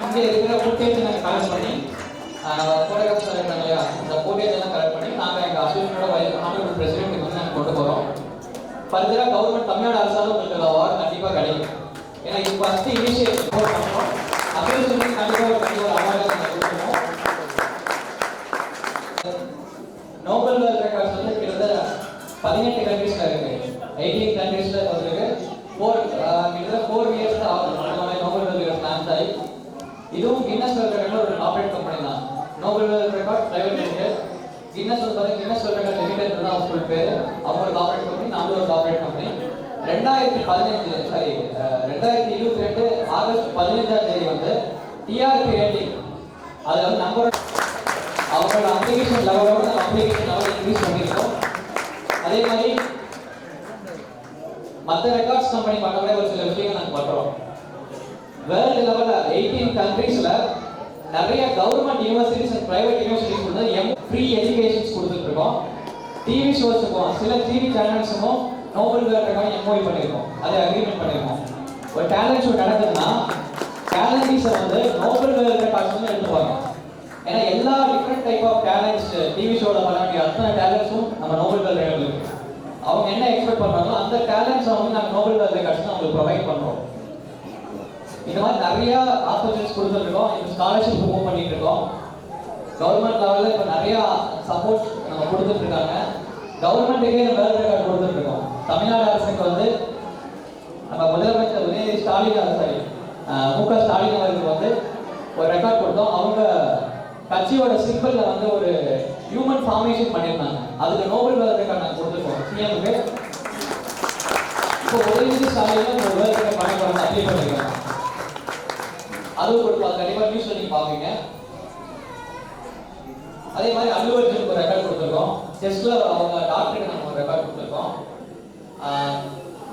E: இங்கே இருக்கிற ஃபுட்டேஜ் நாங்கள் கலெக்ட் பண்ணி ஃபோட்டோகிராஃப்ஸ் இருக்காங்க இல்லையா, இந்த ஃபோட்டேஜ் எல்லாம் கலெக்ட் பண்ணி நாங்கள் எங்கள் அசோசியேஷனோட ஆனரபிள் பிரசிடென்ட்டுக்கு வந்து நாங்கள் கொண்டு போகிறோம். ஃபர்தராக கவர்மெண்ட் தமிழ்நாடு அரசாலும் உங்களுக்கு அவார்டு கண்டிப்பாக கிடைக்கும். ஏன்னா இது ஃபஸ்ட்டு இனிஷியேட்டிவ் சப்போர்ட் பண்ணுறோம். அசோசியேஷனுக்கு கண்டிப்பாக ஒரு அவார்டு நாங்கள் கொடுக்கணும். நோபல் வேர்ல்ட் ரெக்கார்ட்ஸ் வந்து கிட்டத்தட்ட 18 கண்ட்ரீஸில் இருக்குது. 18 கண்ட்ரீஸில் வந்துருக்கு. 4 இயர்ஸ் தான் ஆகுது நோபல் வேர்ல்ட் ரெக்கார்ட் லான்ச் ஆகி. இதுவும் கின்னஸ் வேர்ல்ட் ரெக்கார்ட் ஒரு கார்ப்பரேட் கம்பெனி தான். Nobel world record private limited. Guinness வந்து கின்னஸ் வேர்ல்ட் ரெக்கார்ட் லிமிடெட் தான் அவங்க ஃபுல் பேர். அவங்க ஒரு கார்ப்பரேட் கம்பெனி, நாமளும் ஒரு கார்ப்பரேட் கம்பெனி. 2022 ஆகஸ்ட் 15ஆம் தேதி வந்து டிஆர்பி ரேட்டிங் அதில் வந்து நம்பர் அவங்களோட அப்ளிகேஷன் லெவலோட அப்ளிகேஷன் லெவல் இன்க்ரீஸ் பண்ணியிருக்கோம். அதே மாதிரி மற்ற ரெக்கார்ட்ஸ் கம்பெனி பண்ண ஒரு சில விஷயங்கள் நாங்கள் பண்ணுறோம். வேர்ல்டு லெவலில் 18 கண்ட்ரீஸில் நிறைய government universities and private universities வந்து ஃப்ரீ எஜுகேஷன்ஸ் கொடுத்துட்டு இருக்கோம். டிவி ஷோஸுக்கும் சில டிவி சேனல்ஸுக்கும் நோபல் வேர்ல்ட் ரெக்கார்ட் எம்ஓஇ பண்ணியிருக்கோம். அதை அக்ரிமெண்ட் பண்ணியிருக்கோம். ஒரு டேலண்ட் ஷோ நடக்குதுன்னா டேலண்டிஸை வந்து நோபல் வேர்ல்ட் ரெக்கார்ட்ஸ் வந்து எடுத்துப்பாங்க. ஏன்னா எல்லா different type of talents TV ஷோவில் பண்ண வேண்டிய அத்தனை டேலண்ட்ஸும் நம்ம நோபல் வேர்ல்ட் ரெக்கார்ட் இருக்கு. அவங்க என்ன எக்ஸ்பெக்ட் பண்ணுறாங்களோ அந்த டேலண்ட்ஸை வந்து நாங்கள் நோபல் வேர்ல்ட் ரெக்கார்ட்ஸ் அவங்களுக்கு ப்ரொவைட் பண்ணுறோம். இந்த மாதிரி நிறைய ஆப்பர்ச்சுனிட்டிஸ் கொடுத்துருக்கோம். இப்போ ஸ்காலர்ஷிப் மூவ் பண்ணிட்டு இருக்கோம். கவர்மெண்ட் லெவலில் இப்போ நிறைய சப்போர்ட் நம்ம கொடுத்துட்டு இருக்காங்க. கவர்மெண்ட்டுக்கே வேர்ல்ட் ரெக்கார்ட் கொடுத்துட்டு இருக்கோம். தமிழ்நாடு அரசுக்கு வந்து நம்ம முதலமைச்சர் உதயநிதி ஸ்டாலின் மு.க. ஸ்டாலின் அவருக்கு வந்து ஒரு ரெக்கார்ட் கொடுத்தோம். அவங்க கட்சியோட சிம்பிளில் வந்து ஒரு ஹியூமன் ஃபார்மேஷன் பண்ணியிருந்தாங்க. அதுக்கு நோபல் வேர்ல்ட் ரெக்கார்ட் நாங்கள் கொடுத்துருக்கோம் சிஎம்க்கு. இப்போ உதயநிதி ஸ்டாலின் ஒரு வேர்ல்ட் ரெக்கார்ட் பண்ணி அப்ளை பண்ணியிருக்காங்க. அதுவும் கொடுப்பாங்க. கண்டிப்பாக நியூஸ் நீங்கள் பார்ப்பீங்க. அதே மாதிரி அல்லு அர்ஜுனுக்கு ஒரு ரெக்கார்ட் கொடுத்துருக்கோம். செஸ்ல அவங்க டாக்டருக்கு நம்ம ஒரு ரெக்கார்ட் கொடுத்துருக்கோம்.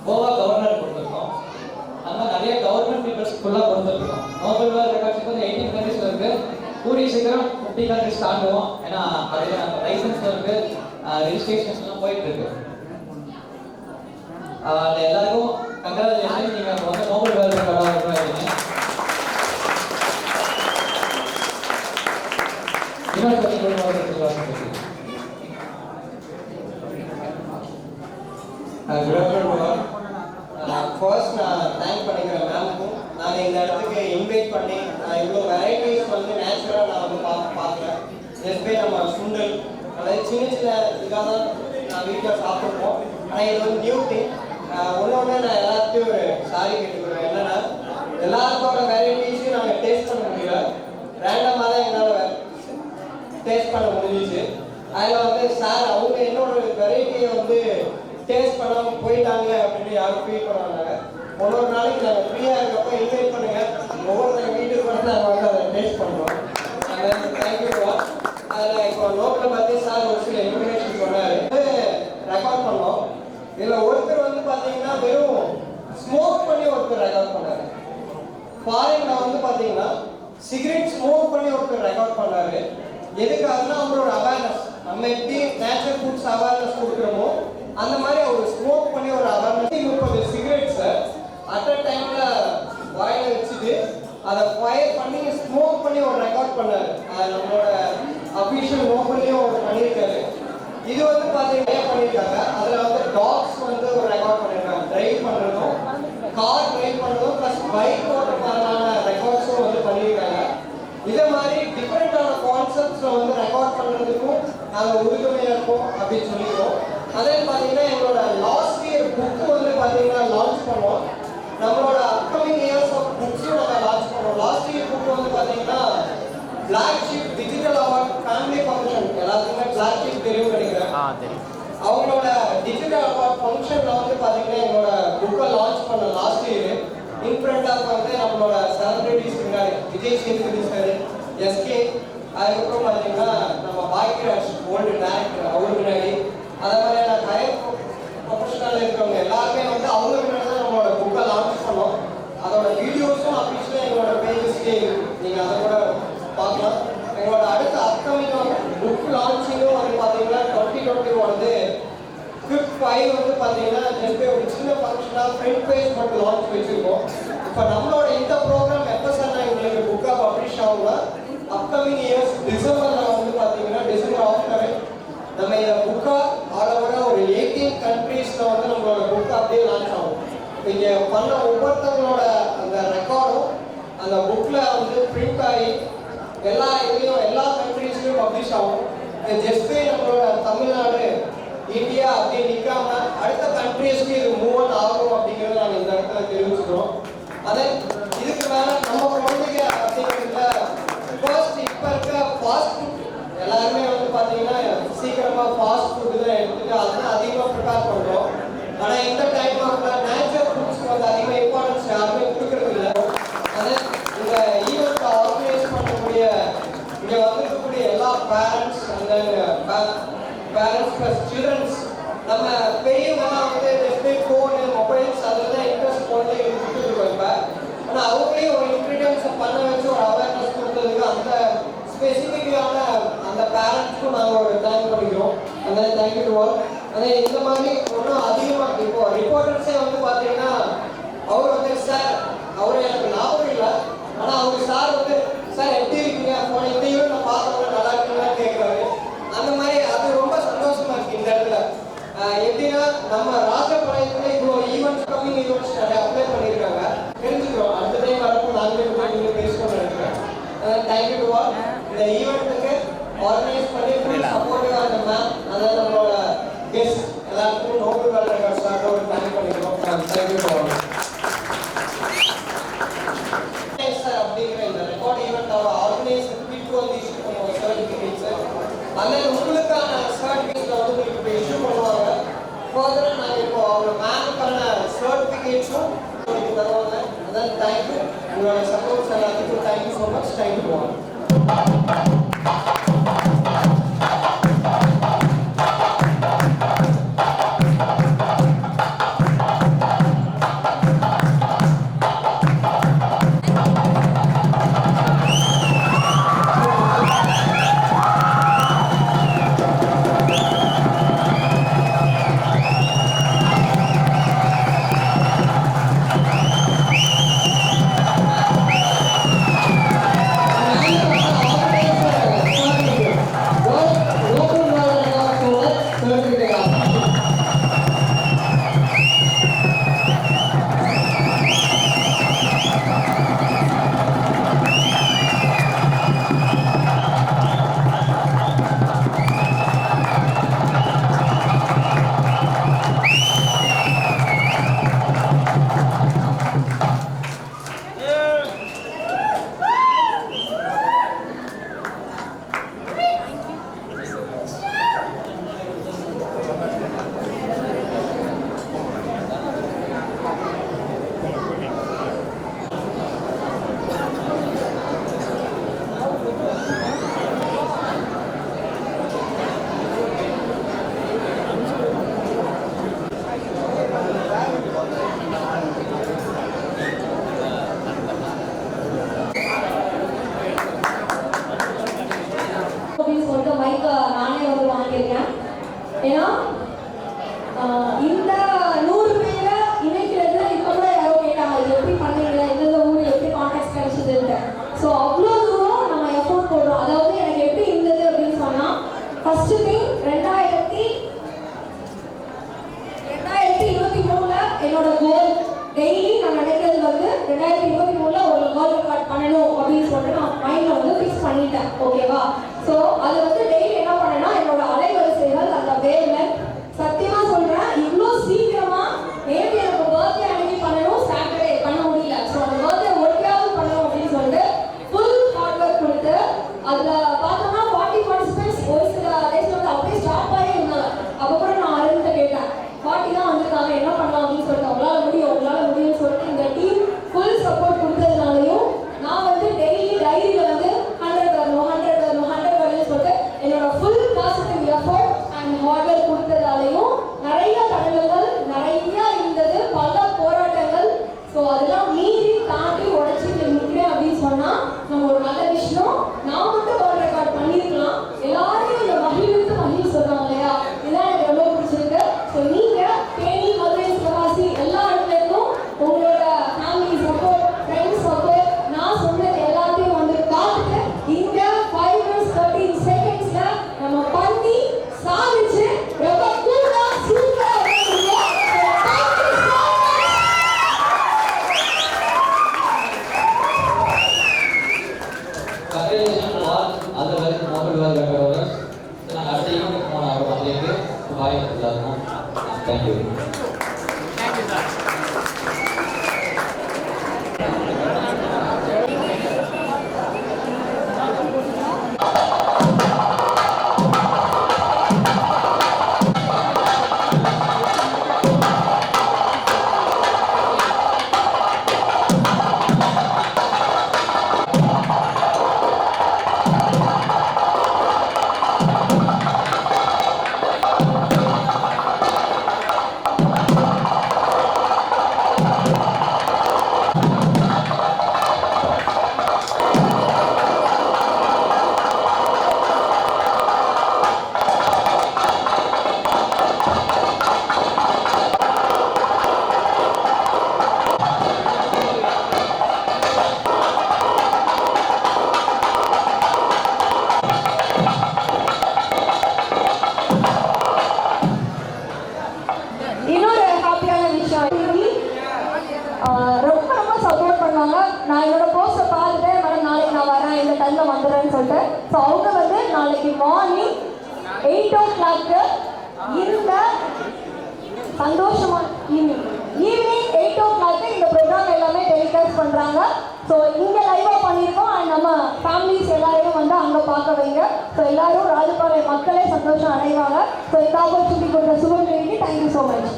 E: கோவா கவர்னர் கொடுத்துருக்கோம். அந்த மாதிரி நிறைய கவர்மெண்ட் பீப்புள்ஸ் ஃபுல்லாக கொடுத்துருக்கோம். சீக்கிரம் 50 கண்ட்ரிஸ் தாண்டுவோம். ஏன்னா அதுக்கான லைசன்ஸ் இருக்கு, ரெஜிஸ்ட்ரேஷன்ஸ்லாம் போயிட்டு இருக்கு. எல்லாருக்கும் கங்க்ராச்சுலேஷன், நீங்க வந்து நோபல் வேர்ல்ட் ரெக்கார்ட் ஆகிருக்கீங்க. இன்னொரு பத்தி
F: ஃபர்ஸ்ட் நான் தேங்க் பண்ணிக்கிறேன் மேம்க்கும். நாங்கள் இந்த இடத்துக்கு இன்வைட் பண்ணி நான் இவ்வளோ வெரைட்டிஸ் வந்து நேச்சுரலாக நான் வந்து பார்க்குறேன். எஸ்பே நம்ம சுண்டல் அதாவது சின்ன சின்ன இதாக தான் நான் வீட்டில் சாப்பிட்ருப்போம். ஆனால் இது வந்து நியூ திங். ஒன்று நான் எல்லாத்தையும் ஒரு சாரி கேட்டுக்கிறேன். என்னென்னா எல்லாருக்கோட வெரைட்டிஸையும் நாங்கள் டேஸ்ட் பண்ண முடியல, ரேண்டமாக தான் என்னால் டேஸ்ட் பண்ண முடிஞ்சிச்சு. அதில் வந்து சார் அவங்க என்னோட வெரைட்டியை வந்து டேஸ்ட் பண்ணாமல் போயிட்டாங்க அப்படின்னு யாரும் ஃபீல் பண்ணுவாங்க. ஒரு நாளைக்கு நாங்கள் ஃப்ரீயாக இருக்கப்போ இன்வைட் பண்ணுங்கள், ஒவ்வொருத்தங்க வீட்டுக்கு வந்து நாங்கள் வந்து அதை டேஸ்ட் பண்ணுறோம். அதில் தேங்க்யூ. அதில் இப்போ நோட்டில் பார்த்து சார் ஒரு சில இன்ஃபர்மேஷன் சொன்னார், ரெக்கார்ட் பண்ணோம். இதில் ஒருத்தர் வந்து பார்த்தீங்கன்னா வெறும் ஸ்மோக் பண்ணி ஒருத்தர் ரெக்கார்ட் பண்ணார். ஃபாரின்ல வந்து பார்த்தீங்கன்னா சிகரெட் ஸ்மோக் பண்ணி ஒருத்தர் ரெக்கார்ட் பண்ணார். எதுக்காகனா அவங்களோட அவேர்னஸ், நம்ம எப்படி நேச்சுரல் ஃபுட்ஸ் அவேர்னஸ் கொடுக்குறோமோ அந்த மாதிரி அவர் ஸ்மோக் பண்ணி ஒரு அவேர்னஸ் 30 சிகரெட்ஸை அட் அ டைம்ல வாயில வச்சுட்டு அதை ஃபயர் பண்ணி ஸ்மோக் பண்ணி ஒரு ரெக்கார்ட் பண்ணாரு. நம்மளோட அஃபீஷியல் நோபல்லையும் அவர் பண்ணியிருக்காரு. இது வந்து பார்த்தீங்கன்னா பண்ணியிருக்காங்க. அதில் வந்து டாக்ஸ் வந்து ஒரு ரெக்கார்ட் பண்ணியிருக்காங்க. டிரைவ் பண்ணுறதும் கார் டிரைவ் பண்ணுறதும் ப்ளஸ் பைக் ஓட்டுறதுக்கான ரெக்கார்ட்ஸும் வந்து பண்ணியிருக்காங்க. இதே மாதிரி டிஃப்ரெண்டான கான்செப்ட்ஸில் வந்து ரெக்கார்ட் பண்ணுறதுக்கும் நாங்கள் உறுதுணையாக இருக்கோம் அப்படின்னு சொல்லிக்கிறோம். அதே பார்த்தீங்கன்னா எங்களோட லாஸ்ட் இயர் புக்கு வந்து பார்த்தீங்கன்னா லான்ச் பண்ணோம். நம்மளோட அப்கமிங் இயர்ஸ் ஆஃப் புக்ஸும் நாங்கள் லான்ச் பண்ணோம். லாஸ்ட் இயர் புக் வந்து பார்த்தீங்கன்னா Black Sheep digital award family function, எல்லாத்துக்குமே பிளாக் ஷீப் தெரியும் நினைக்கிறேன். அவங்களோட டிஜிட்டல் அவார்ட் ஃபங்க்ஷனில் வந்து பார்த்தீங்கன்னா எங்களோட புக்கை லான்ச் பண்ண லாஸ்ட் இயர். இன்ஃப்ரண்ட் ஆஃப் வந்து நம்மளோட செலிபிரிட்டிஸ் இருக்காரு, விஜய் சேதுபதி சார், எஸ்கே, அதுக்கப்புறம் பார்த்தீங்கன்னா நம்ம பாக்கியராஜ் ஓல்டு டேரக்டர் அவர் முன்னாடி, அதே மாதிரியான நிறைய ப்ரொஃபஷனல் இருக்கிறவங்க எல்லாருமே வந்து அவங்க முன்னாடி தான் நம்மளோட புக்கை லான்ச் பண்ணோம். அதோட வீடியோஸும் அஃபிஷியலாக எங்களோட பேஜஸ்லேயே நீங்கள் அதை கூட பார்க்கலாம். எங்களோட அடுத்த அப்கமிங் புக் லான்ச்சிங்கும் வந்து பார்த்தீங்கன்னா 2021 வந்து 5 வந்து பார்த்தீங்கன்னா ஜஸ்ட் ஒரு சின்ன ஃபங்க்ஷனாக ஃப்ரண்ட் பேஜ் மட்டும் லான்ச் வச்சுருக்கோம். இப்போ நம்மளோட இந்த ப்ரோக்ராம் எப்போ சார் எங்களுக்கு புக்காக பப்ளிஷ் ஆகும்னா அப்கமிங் இயர்ஸ் டிசம்பரில் வந்து பார்த்தீங்கன்னா டிசம்பர் ஆஃப்டர் நம்ம இந்த புக்காக ஆல் ஓவராக ஒரு 18 கண்ட்ரீஸில் வந்து நம்மளோட புக்கை அப்படியே லான்ச் ஆகும். இங்கே பண்ண ஒவ்வொருத்தவங்களோட அந்த ரெக்கார்டும் அந்த புக்கில் வந்து பிரிண்ட் ஆகி எல்லா இதுலேயும் எல்லா கண்ட்ரீஸ்லையும் பப்ளிஷ் ஆகும். ஜஸ்ட் நம்மளோட தமிழ்நாடு இந்தியா அப்படி நிற்காம அடுத்த கண்ட்ரீஸ்க்கு இது மூவ் ஆகும் அப்படிங்கிறத நாங்கள் இந்த இடத்துல தெரிவிச்சுக்கிறோம். அதே இதுக்கு மேலே நம்ம குழந்தைங்க அப்படிங்கிறதுல ஃபர்ஸ்ட் இப்போ இருக்க ஃபாஸ்ட் ஃபுட் எல்லாருமே வந்து பார்த்தீங்கன்னா சீக்கிரமாக ஃபாஸ்ட் ஃபுட்டு தான் எடுத்துட்டு அதுதான் அதிகமாக ப்ரிப்பேர் பண்ணுறோம். ஆனால் இந்த டைம் நேச்சுரல் ஃபுட்ஸ்க்கு வந்து அதிகமாக இம்பார்ட்டன்ஸ் யாருமே கொடுக்கறது இல்லை. அதே இந்த ஈவெண்ட்டை ஆர்கனைஸ் பண்ணக்கூடிய இங்கே வந்துருக்கக்கூடிய எல்லா பேரண்ட்ஸ் அந்த பேரண்ட்ஸ் ப்ளஸ் சில்ட்ரன்ஸ் நம்ம பெரியவங்கலாம் வந்து ஜஸ்ட் ஃபோனு மொபைல்ஸ் அதில் தான் இன்ட்ரெஸ்ட் குழந்தைங்களுக்கு கொடுத்துருக்கோம். இப்போ ஆனால் அவங்களே ஒரு இன்க்ரீடியன்ஸை பண்ண வச்சு ஒரு அவேர்னஸ் கொடுத்ததுக்கு அந்த ஸ்பெசிஃபிக்கான அந்த பேரண்ட்ஸ்க்கும் நாங்கள் ஒரு தேங்க் பண்ணிக்கிறோம். அந்த தேங்க்யூ டு ஆல். அதே இந்த மாதிரி ஒன்றும் அதிகமாக இப்போ ரிப்போர்ட்டர்ஸே வந்து பார்த்தீங்கன்னா அவர் வந்து சார் அவர் எனக்கு ஞாபகம் இல்லை, ஆனால் அவர் சார் வந்து சார் எப்படி இருக்கீங்க போன இந்த ஈவெண்ட் நான் பார்த்தவங்க நல்லா இருக்கீங்கன்னு கேட்குறாரு. அந்த மாதிரி அது ரொம்ப சந்தோஷமா இருக்கு. இந்த இடத்துல எப்படின்னா நம்ம ராஜபாளையத்துல இவ்வளோ ஈவெண்ட்ஸ் கம்மிங் ஈவெண்ட்ஸ் நிறைய அப்ளை பண்ணியிருக்காங்க, தெரிஞ்சுக்கிறோம். அடுத்த டைம் வரப்போ நாங்களே பேசணும்னு நினைக்கிறேன். Thank you to all. இந்த ஈவெண்ட்டுக்கு ஆர்கனைஸ் பண்ணி ஃபுல் சப்போர்ட்டிவாக இருந்த மேம், அதாவது நம்மளோட கெஸ்ட் எல்லாருக்கும் நோபல் வேர்ல்ட் ரெக்கார்ட் சார் ஒரு தேங்க் பண்ணிக்கிறோம். Thank you to all. அப்படிங்கிற இந்த ரெக்கார்ட் ஈவெண்ட் அவர் ஆர்கனைஸ் பீப்புள் வந்து இஷ்யூ பண்ணுவாங்க சர்டிஃபிகேட்ஸ். அதில் உங்களுக்கான சர்டிஃபிகேட்ஸை வந்து உங்களுக்கு இஷ்யூ பண்ணுவாங்க. ஃபர்தராக நாங்கள் இப்போ அவங்க மேமுக்கான சர்டிஃபிகேட்ஸும் உங்களுக்கு தருவாங்க. அதான் தேங்க்யூ. உங்களோட சப்போர்ட்ஸ் எல்லாத்துக்கும் தேங்க்யூ ஸோ மச். தேங்க்யூ.
B: நான் என்னோட போஸ்ட்டை பார்த்துட்டு மேடம் நாளைக்கு நான் வரேன் இந்த டைமில் வந்துடுறேன்னு சொல்லிட்டு. ஸோ அவங்க வந்து நாளைக்கு மார்னிங் 8 o'clock இந்த சந்தோஷமான ஈவினிங் 8 o'clock இந்த ப்ரோக்ராம் எல்லாமே டெலிகாஸ்ட் பண்ணுறாங்க. ஸோ இங்கே லைவாக பண்ணியிருக்கோம். அண்ட் நம்ம ஃபேமிலிஸ் எல்லாரையும் வந்து அங்கே பார்க்க வைங்க. ஸோ எல்லாரும் ராஜபாளைய மக்களே சந்தோஷம் அடைவாங்க. ஸோ இந்த ஆப்பர்ச்சுனிட்டி கொடுத்த சுபம் தேவிக்கு thank you so much.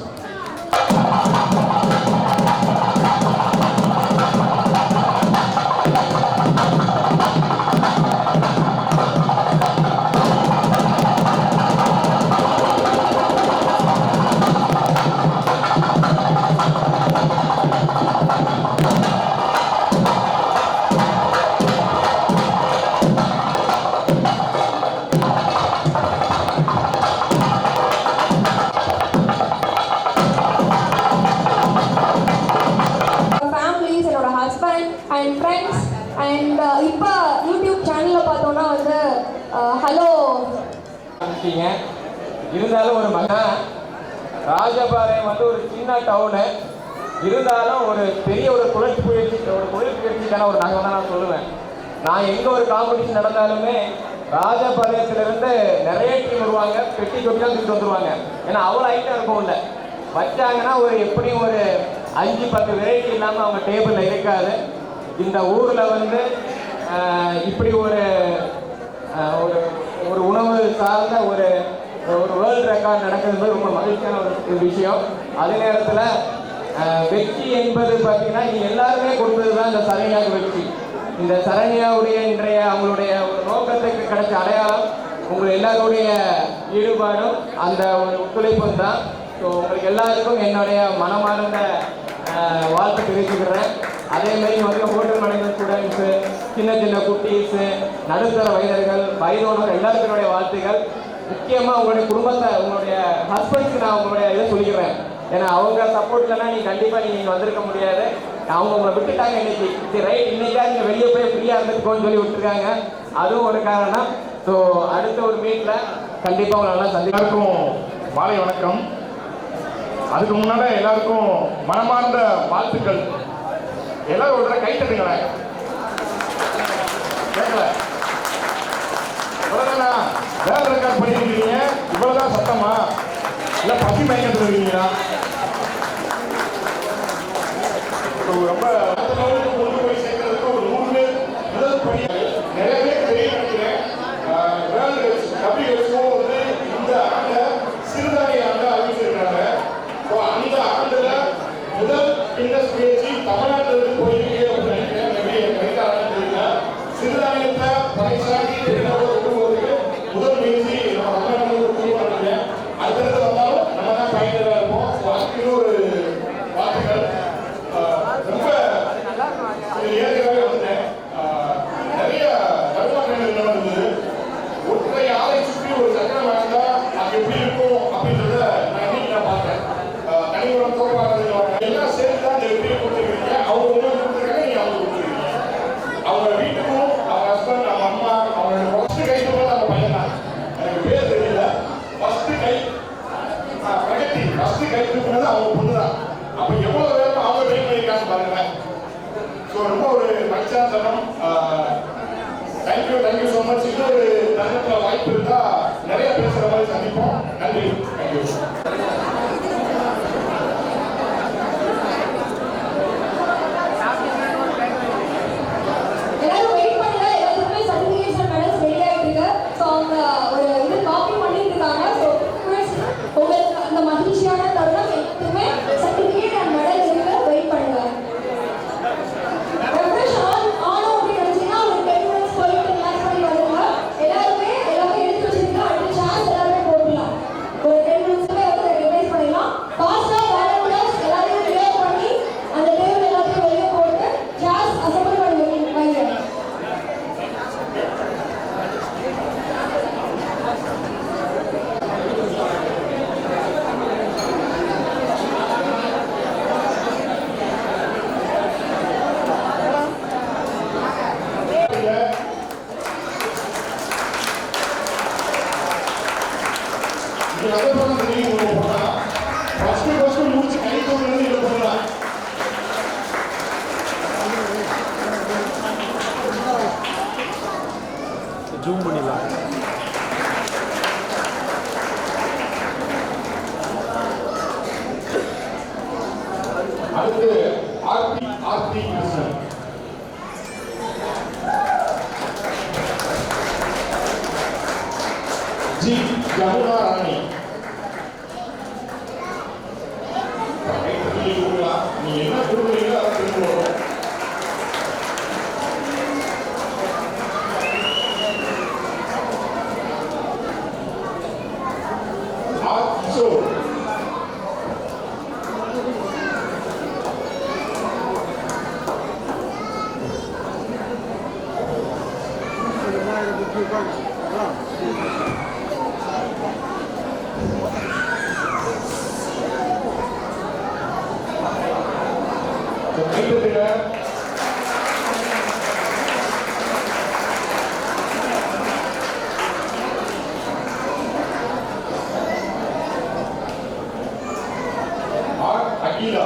B: And friends and இப்போ யூடியூப் சேனலில் பார்த்தோன்னா வந்து ஹலோ
H: இருந்தாலும் ஒரு ராஜபாளையம் வந்து ஒரு சின்ன டவுனு, இருந்தாலும் ஒரு பெரிய ஒரு தொழிற்புயற்சிக்கான ஒரு நகரம் தான் நான் சொல்லுவேன். நான் எங்கே ஒரு காம்படிஷன் நடந்தாலுமே ராஜபாளையத்திலிருந்து நிறைய டீம் வருவாங்க, பெட்டி தொட்டிலாம் தூக்கிட்டு வந்துடுவாங்க. ஏன்னா அவ்வளோ ஐட்டம் இருக்கும் இல்லை வச்சாங்கன்னா ஒரு எப்படியும் ஒரு 5-10 வெரைட்டி இல்லாமல் அவங்க டேபிளில் இருக்காது. இந்த ஊரில் வந்து இப்படி ஒரு ஒரு உணவு சார்ந்த ஒரு வேர்ல்டு ரெக்கார்ட் நடக்கிறது ரொம்ப மகிழ்ச்சியான ஒரு விஷயம். அதே நேரத்தில் வெற்றி என்பது பார்த்தீங்கன்னா நீங்கள் எல்லாருமே கொடுத்தது தான் இந்த சரண்யாவுக்கு வெற்றி. இந்த சரண்யாவுடைய இன்றைய அவங்களுடைய ஒரு நோக்கத்துக்கு கிடைச்ச அடையாளம் உங்கள் எல்லாருடைய ஈடுபாடும் அந்த ஒரு ஒத்துழைப்பும் தான். ஸோ உங்களுக்கு எல்லாருக்கும் என்னுடைய மனமார்ந்த வாழ்த்து தெரிவிச்சுக்கிறேன். அதேமாதிரி வந்து ஹோட்டல் மேனேஜ்மெண்ட் ஸ்டூடெண்ட்ஸு, சின்ன சின்ன குட்டீஸு, நடுத்தர வயதர்கள், வயதோனவர் எல்லாருக்குடைய வாழ்த்துக்கள். முக்கியமாக உங்களுடைய குடும்பத்தை, உங்களுடைய ஹஸ்பண்ட்ஸுக்கு நான் உங்களுடைய இதை சொல்லிக்கிறேன். ஏன்னா அவங்க சப்போர்ட்லன்னா நீங்கள் கண்டிப்பாக நீங்கள் வந்திருக்க முடியாது. அவங்க உங்களை விட்டுட்டாங்க இன்னைக்கு. சரி ரைட், இன்னைக்கா நீங்கள் வெளியே போய் ஃப்ரீயாக இருந்துக்கோன்னு சொல்லி விட்டுருக்காங்க. அதுவும் ஒரு காரணம். ஸோ அடுத்த ஒரு மீட்டில் கண்டிப்பாக உங்களை நல்லா
I: எல்லாருக்கும் மாலை வணக்கம். அதுக்கு முன்னாடி எல்லாருக்கும் மனமார்ந்த வாழ்த்துக்கள். எல்லாரும் ஒரு கை தட்டுங்களேன். கேட்கல இவ்வளோதானா? வேற ரெக்கார்ட் பண்ணிருக்கீங்க, இவ்வளோதான் சத்தமா? இல்லை பசி மயக்கத்தில் இருக்கீங்களா? ரொம்ப கொண்டு போய் சேர்க்கறதுக்கு ஒரு 100 பேர் முதல் பணி நிறைய பேர் தெரிய நினைக்கிறேன். கபிகளுக்கும் வந்து இந்த ஆண்டை சிறுதானிய ஆண்டை அறிவிச்சிருக்காங்க. அந்த ஆண்டுல முதல் கின்னஸ் முயற்சி தமிழ்நாட்டிலிருந்து போயிருக்கு அப்படின்னு நினைக்கிறேன். சிறுதானியத்தை பறைசாட்டி முதல் முயற்சி நம்ம தமிழ்நாட்டில் பண்ணுறேன். அடுத்தடுத்து வந்தாலும் நம்ம தான் பயனுள்ளதாக இருப்போம். அதுக்கு இன்னொரு வாழ்த்துக்கள். ரொம்ப ஏற்கனவே வந்தேன். நிறைய வருமானங்கள் என்ன இருந்தது. ஒற்றை ஆலை சுற்றி ஒரு சக்கரம் வளர்ந்தா அது எப்படி இருக்கும் அப்படின்றத நான் இன்னைக்கு நான் பார்த்தேன். தனிமரம் தோப்பாடுறது எல்லாம் சேர்த்து தான் இந்த வெற்றியை கொடுத்துருக்கீங்க. அவங்க உங்களுக்கு கொடுத்துருக்காங்க, நீங்க அவங்க கொடுத்துருக்கீங்க. அவங்க வீட்டுக்கும் அவங்க ஹஸ்பண்ட், அவங்க அம்மா, அவங்களோட ஃபர்ஸ்ட் கை சொல்றது அவங்க பையன் தான். எனக்கு பேர் தெரியல. ஃபர்ஸ்ட் கை பிரகதி ஃபர்ஸ்ட் கை தூக்குனது அவங்க பொண்ணு தான். அப்ப எவ்வளவு வேலை அவங்க வெயிட் பண்ணியிருக்காங்க பாருங்க. ஸோ ரொம்ப ஒரு மகிழ்ச்சியான தருணம். Thank you so much. இன்னொரு தருணத்தில் வாய்ப்பு இருந்தா நிறைய பேசுற மாதிரி சந்திப்போம். நன்றி. தேங்க்யூ.
B: எல்லாருமே எடுத்து வச்சிருக்கா. அடுத்த சான்ஸ் எல்லாருமே போடலாம். ஒரு 10 நிமிஷமே வந்து ரிவைஸ்
D: ஜூம் பண்ணிடலாம்.
I: அடுத்து ஆர்த்தி கிருஷ்ணன். ஜி ஜமுனா ராணி. நீ என்ன கொடுக்குறீங்களோ அதை திரும்ப வரும். Kishore. Akila.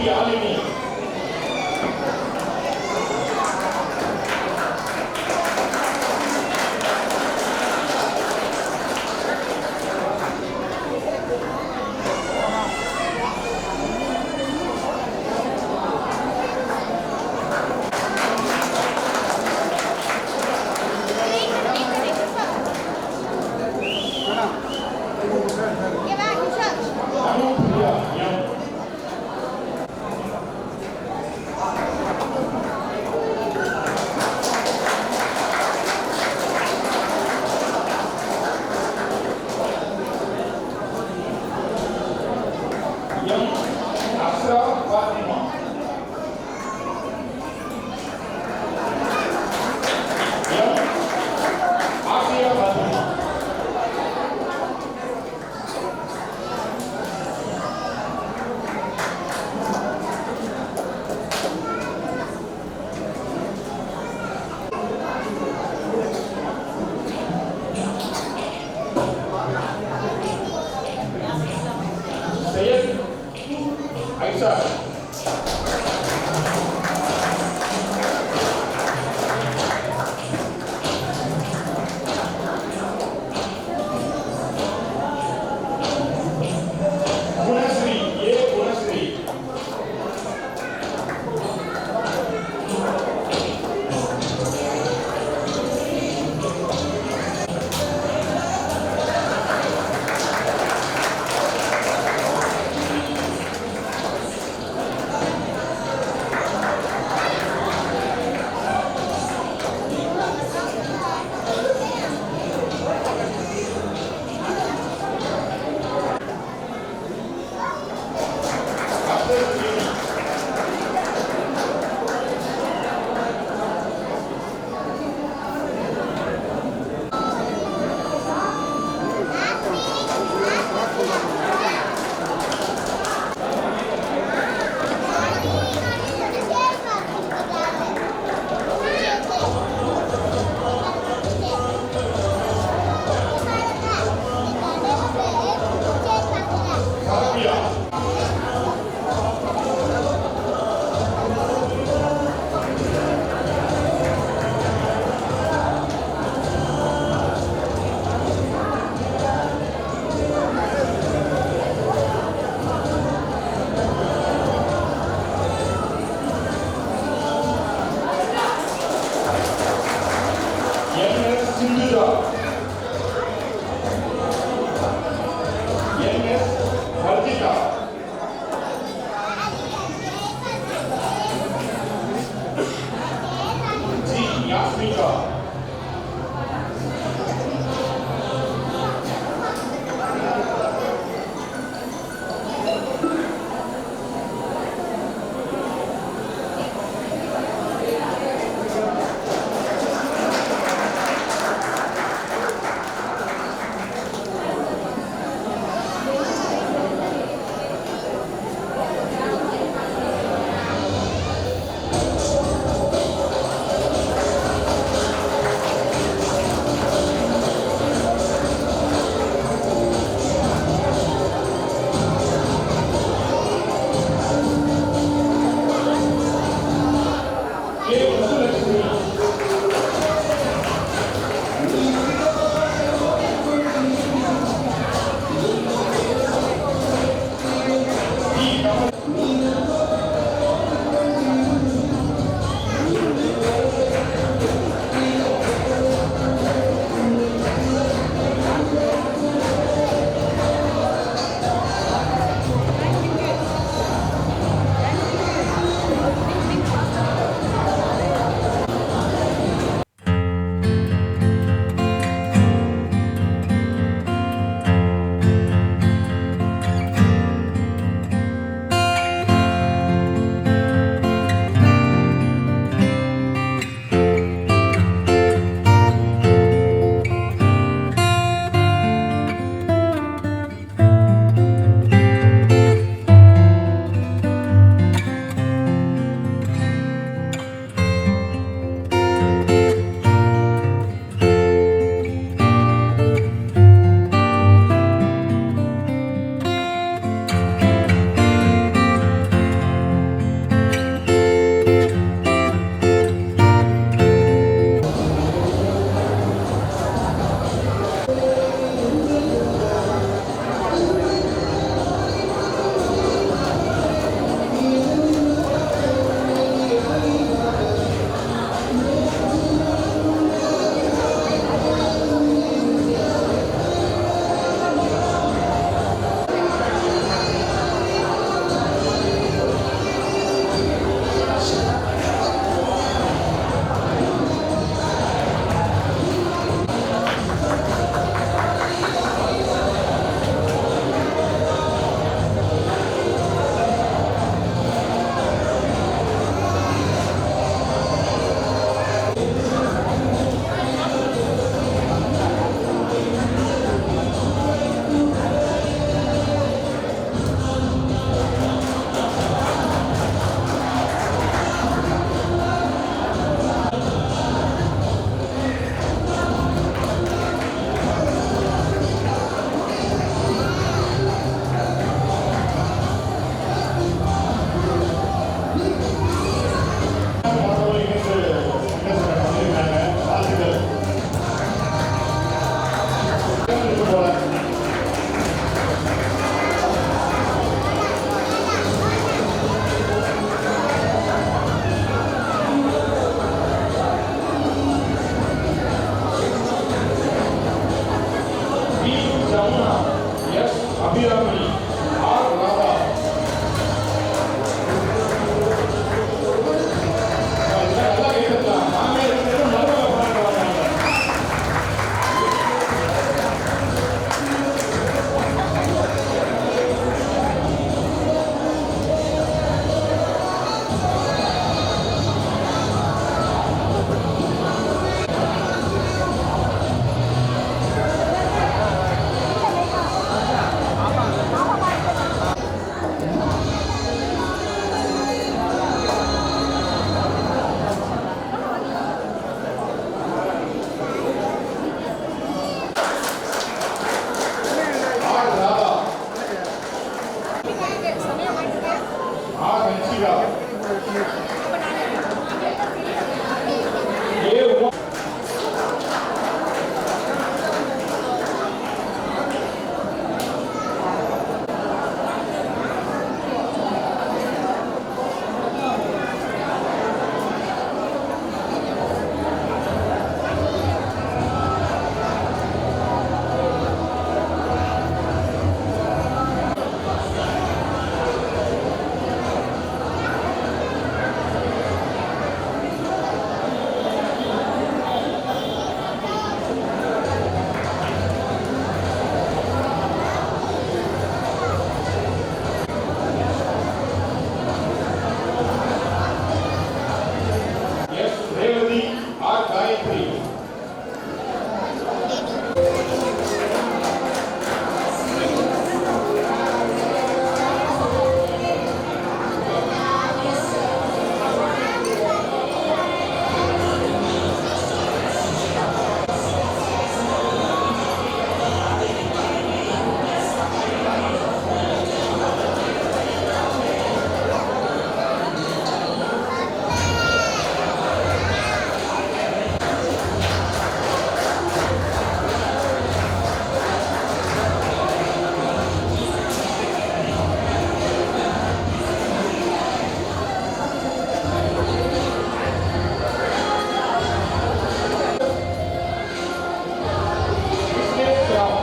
I: Yazhini. Anupriya M. Asra Fathima. Asiya Fathima. Syed Aisha. Gunasri A. Gunasri. Sindhuja. N S. Vartika. G. Yasmika. Ramana, S Abirami, R Radha. எல்லாம் கேட்கலாம். நாமே இருக்கிறது மருமக பாடுறாங்க. R Radha, R Hansika, A Uma. S Revathi, R Gayathri. Vignesh Rao.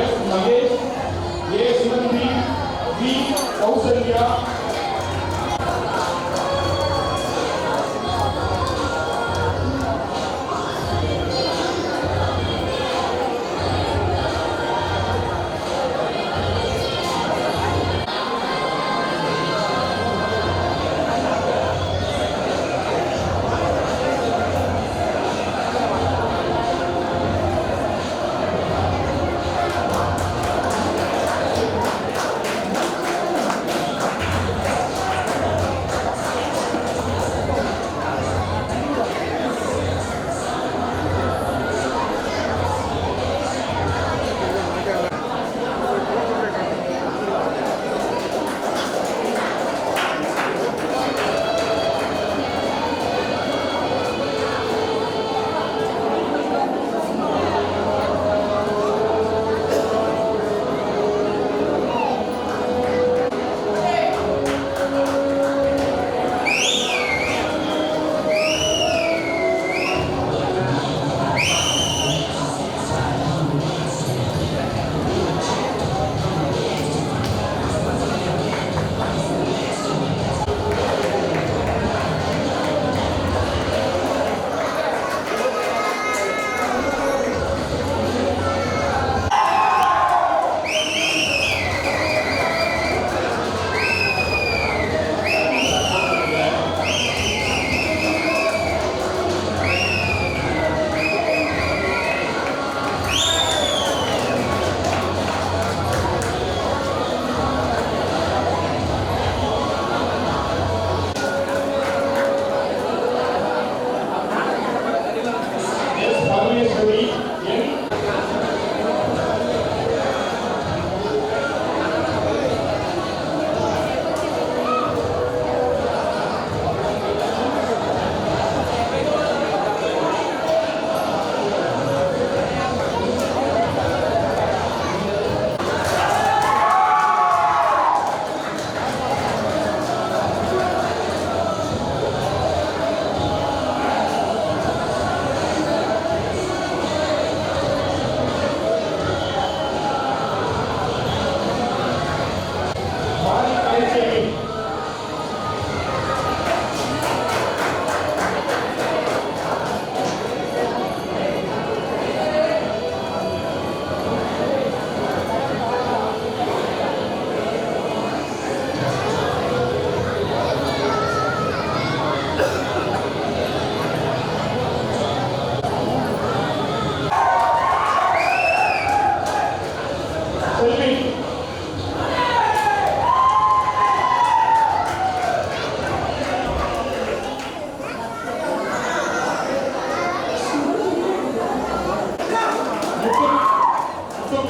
I: S Mahesh, A Sumanthi, V Kausalya.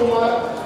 I: Rajkumar